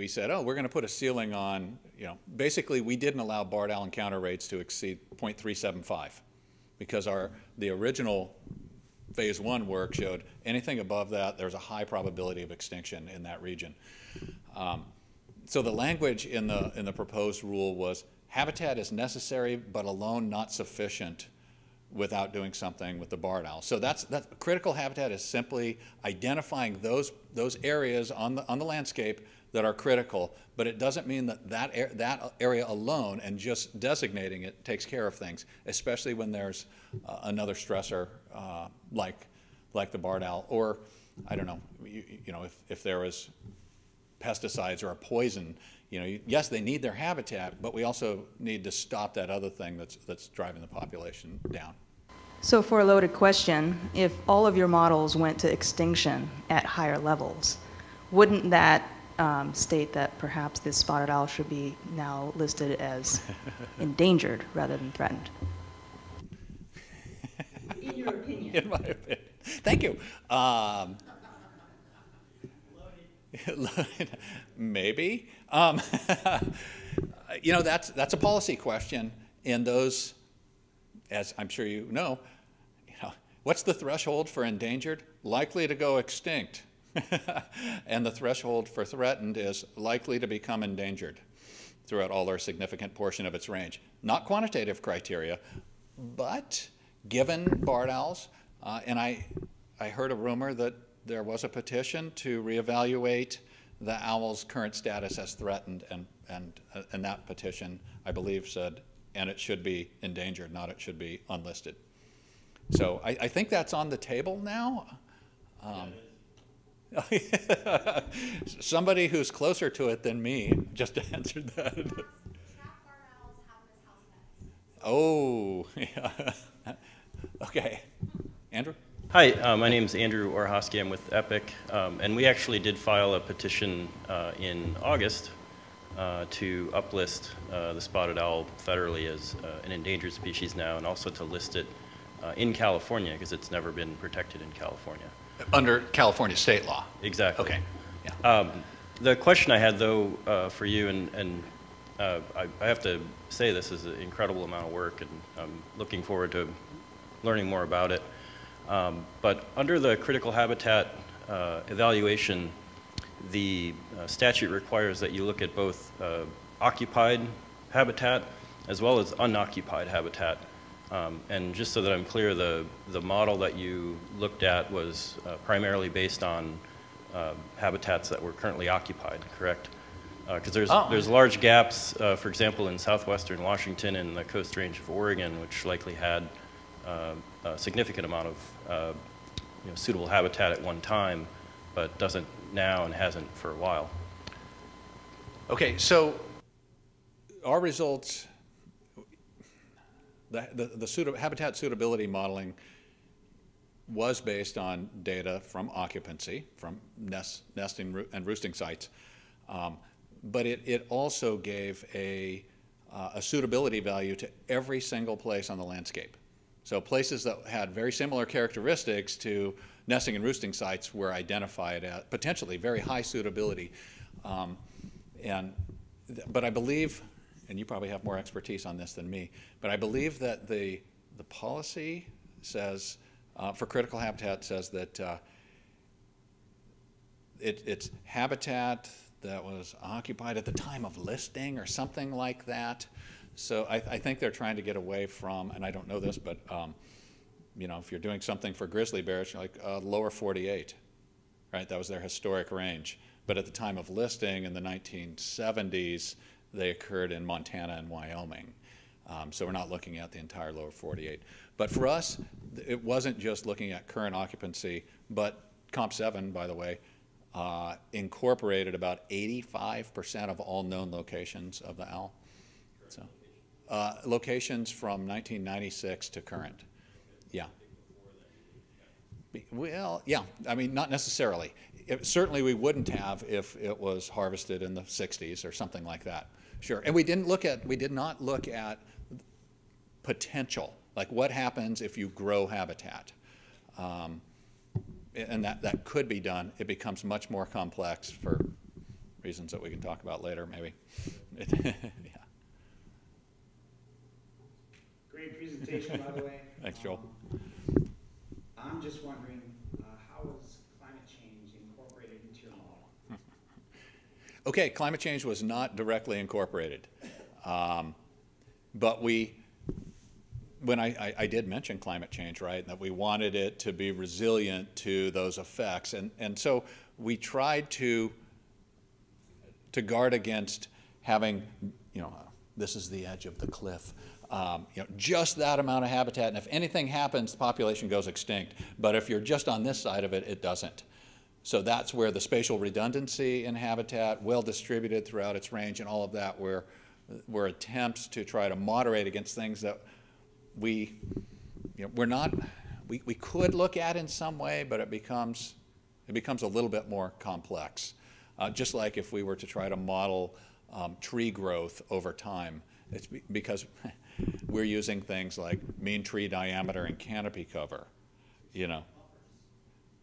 said, oh, we're going to put a ceiling on, basically we didn't allow barred owl encounter rates to exceed 0.375 because the original phase 1 work showed anything above that, there's a high probability of extinction in that region. So the language in the proposed rule was habitat is necessary, but alone not sufficient without doing something with the barred owl. So that's critical habitat is simply identifying those areas on the landscape that are critical, but it doesn't mean that area alone and just designating it takes care of things, especially when there's another stressor like the barred owl, or I don't know, if there is pesticides or a poison. Yes, they need their habitat, but we also need to stop that other thing that's driving the population down. So for a loaded question, if all of your models went to extinction at higher levels, wouldn't that state that perhaps this spotted owl should be now listed as endangered rather than threatened? In your opinion. In my opinion. Thank you. Maybe. That's a policy question, and those, as I'm sure you know, what's the threshold for endangered? Likely to go extinct. And the threshold for threatened is likely to become endangered throughout all or significant portion of its range. Not quantitative criteria, but given barred owls, and I heard a rumor that there was a petition to reevaluate the owl's current status as threatened, and that petition, I believe, said, and it should be endangered, not it should be unlisted. So I think that's on the table now. Somebody who's closer to it than me just answered that. Oh, yeah. Okay. Andrew? Hi, my name is Andrew Orhosky. I'm with EPIC, and we actually did file a petition in August to uplist the spotted owl federally as an endangered species now, and also to list it in California because it's never been protected in California. Under California state law? Exactly. Okay. Yeah. The question I had, though, for you, and I have to say this is an incredible amount of work, and I'm looking forward to learning more about it. But under the critical habitat evaluation, the statute requires that you look at both occupied habitat as well as unoccupied habitat. And just so that I'm clear, the model that you looked at was primarily based on habitats that were currently occupied, correct? Because there's large gaps, for example, in southwestern Washington and the Coast Range of Oregon, which likely had a significant amount of suitable habitat at one time, but doesn't now and hasn't for a while. Okay, so our results, the habitat suitability modeling was based on data from occupancy, from nesting and roosting sites, but it also gave a suitability value to every single place on the landscape. So places that had very similar characteristics to nesting and roosting sites were identified at potentially very high suitability. But I believe, and you probably have more expertise on this than me, but I believe that the policy says, for critical habitat, says that it's habitat that was occupied at the time of listing or something like that. So I think they're trying to get away from, and I don't know this, but if you're doing something for grizzly bears, you're like lower 48, right? That was their historic range. But at the time of listing in the 1970s, they occurred in Montana and Wyoming. So we're not looking at the entire lower 48. But for us, it wasn't just looking at current occupancy, but Comp 7, by the way, incorporated about 85% of all known locations of the owl. So, locations from 1996 to current. Yeah. Well, yeah, I mean, not necessarily. Certainly we wouldn't have if it was harvested in the 60s or something like that. Sure. And we did not look at potential, like what happens if you grow habitat. And that could be done. It becomes much more complex for reasons that we can talk about later, maybe. Yeah. Great presentation, by the way. Thanks, Joel. I'm I'm just wondering, how is climate change incorporated into your model? Okay, climate change was not directly incorporated. But when I did mention climate change, right, that we wanted it to be resilient to those effects. And so we tried to guard against having, this is the edge of the cliff, just that amount of habitat, and if anything happens, the population goes extinct. But if you're just on this side of it, it doesn't. So that's where the spatial redundancy in habitat, well distributed throughout its range, and all of that were attempts to try to moderate against things that we could look at in some way, but it becomes a little bit more complex. Just like if we were to try to model tree growth over time, it's because we're using things like mean tree diameter and canopy cover,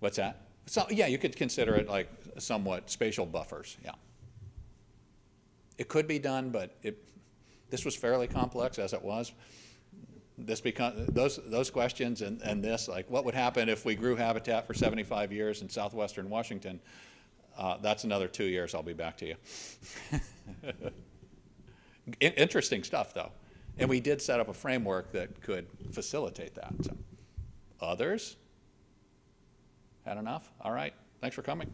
What's that? So, yeah, you could consider it like somewhat spatial buffers, yeah. It could be done, but this was fairly complex as it was. Those questions and this, like what would happen if we grew habitat for 75 years in southwestern Washington, that's another 2 years, I'll be back to you. Interesting stuff, though. And we did set up a framework that could facilitate that. So. Others? Had enough? All right. Thanks for coming.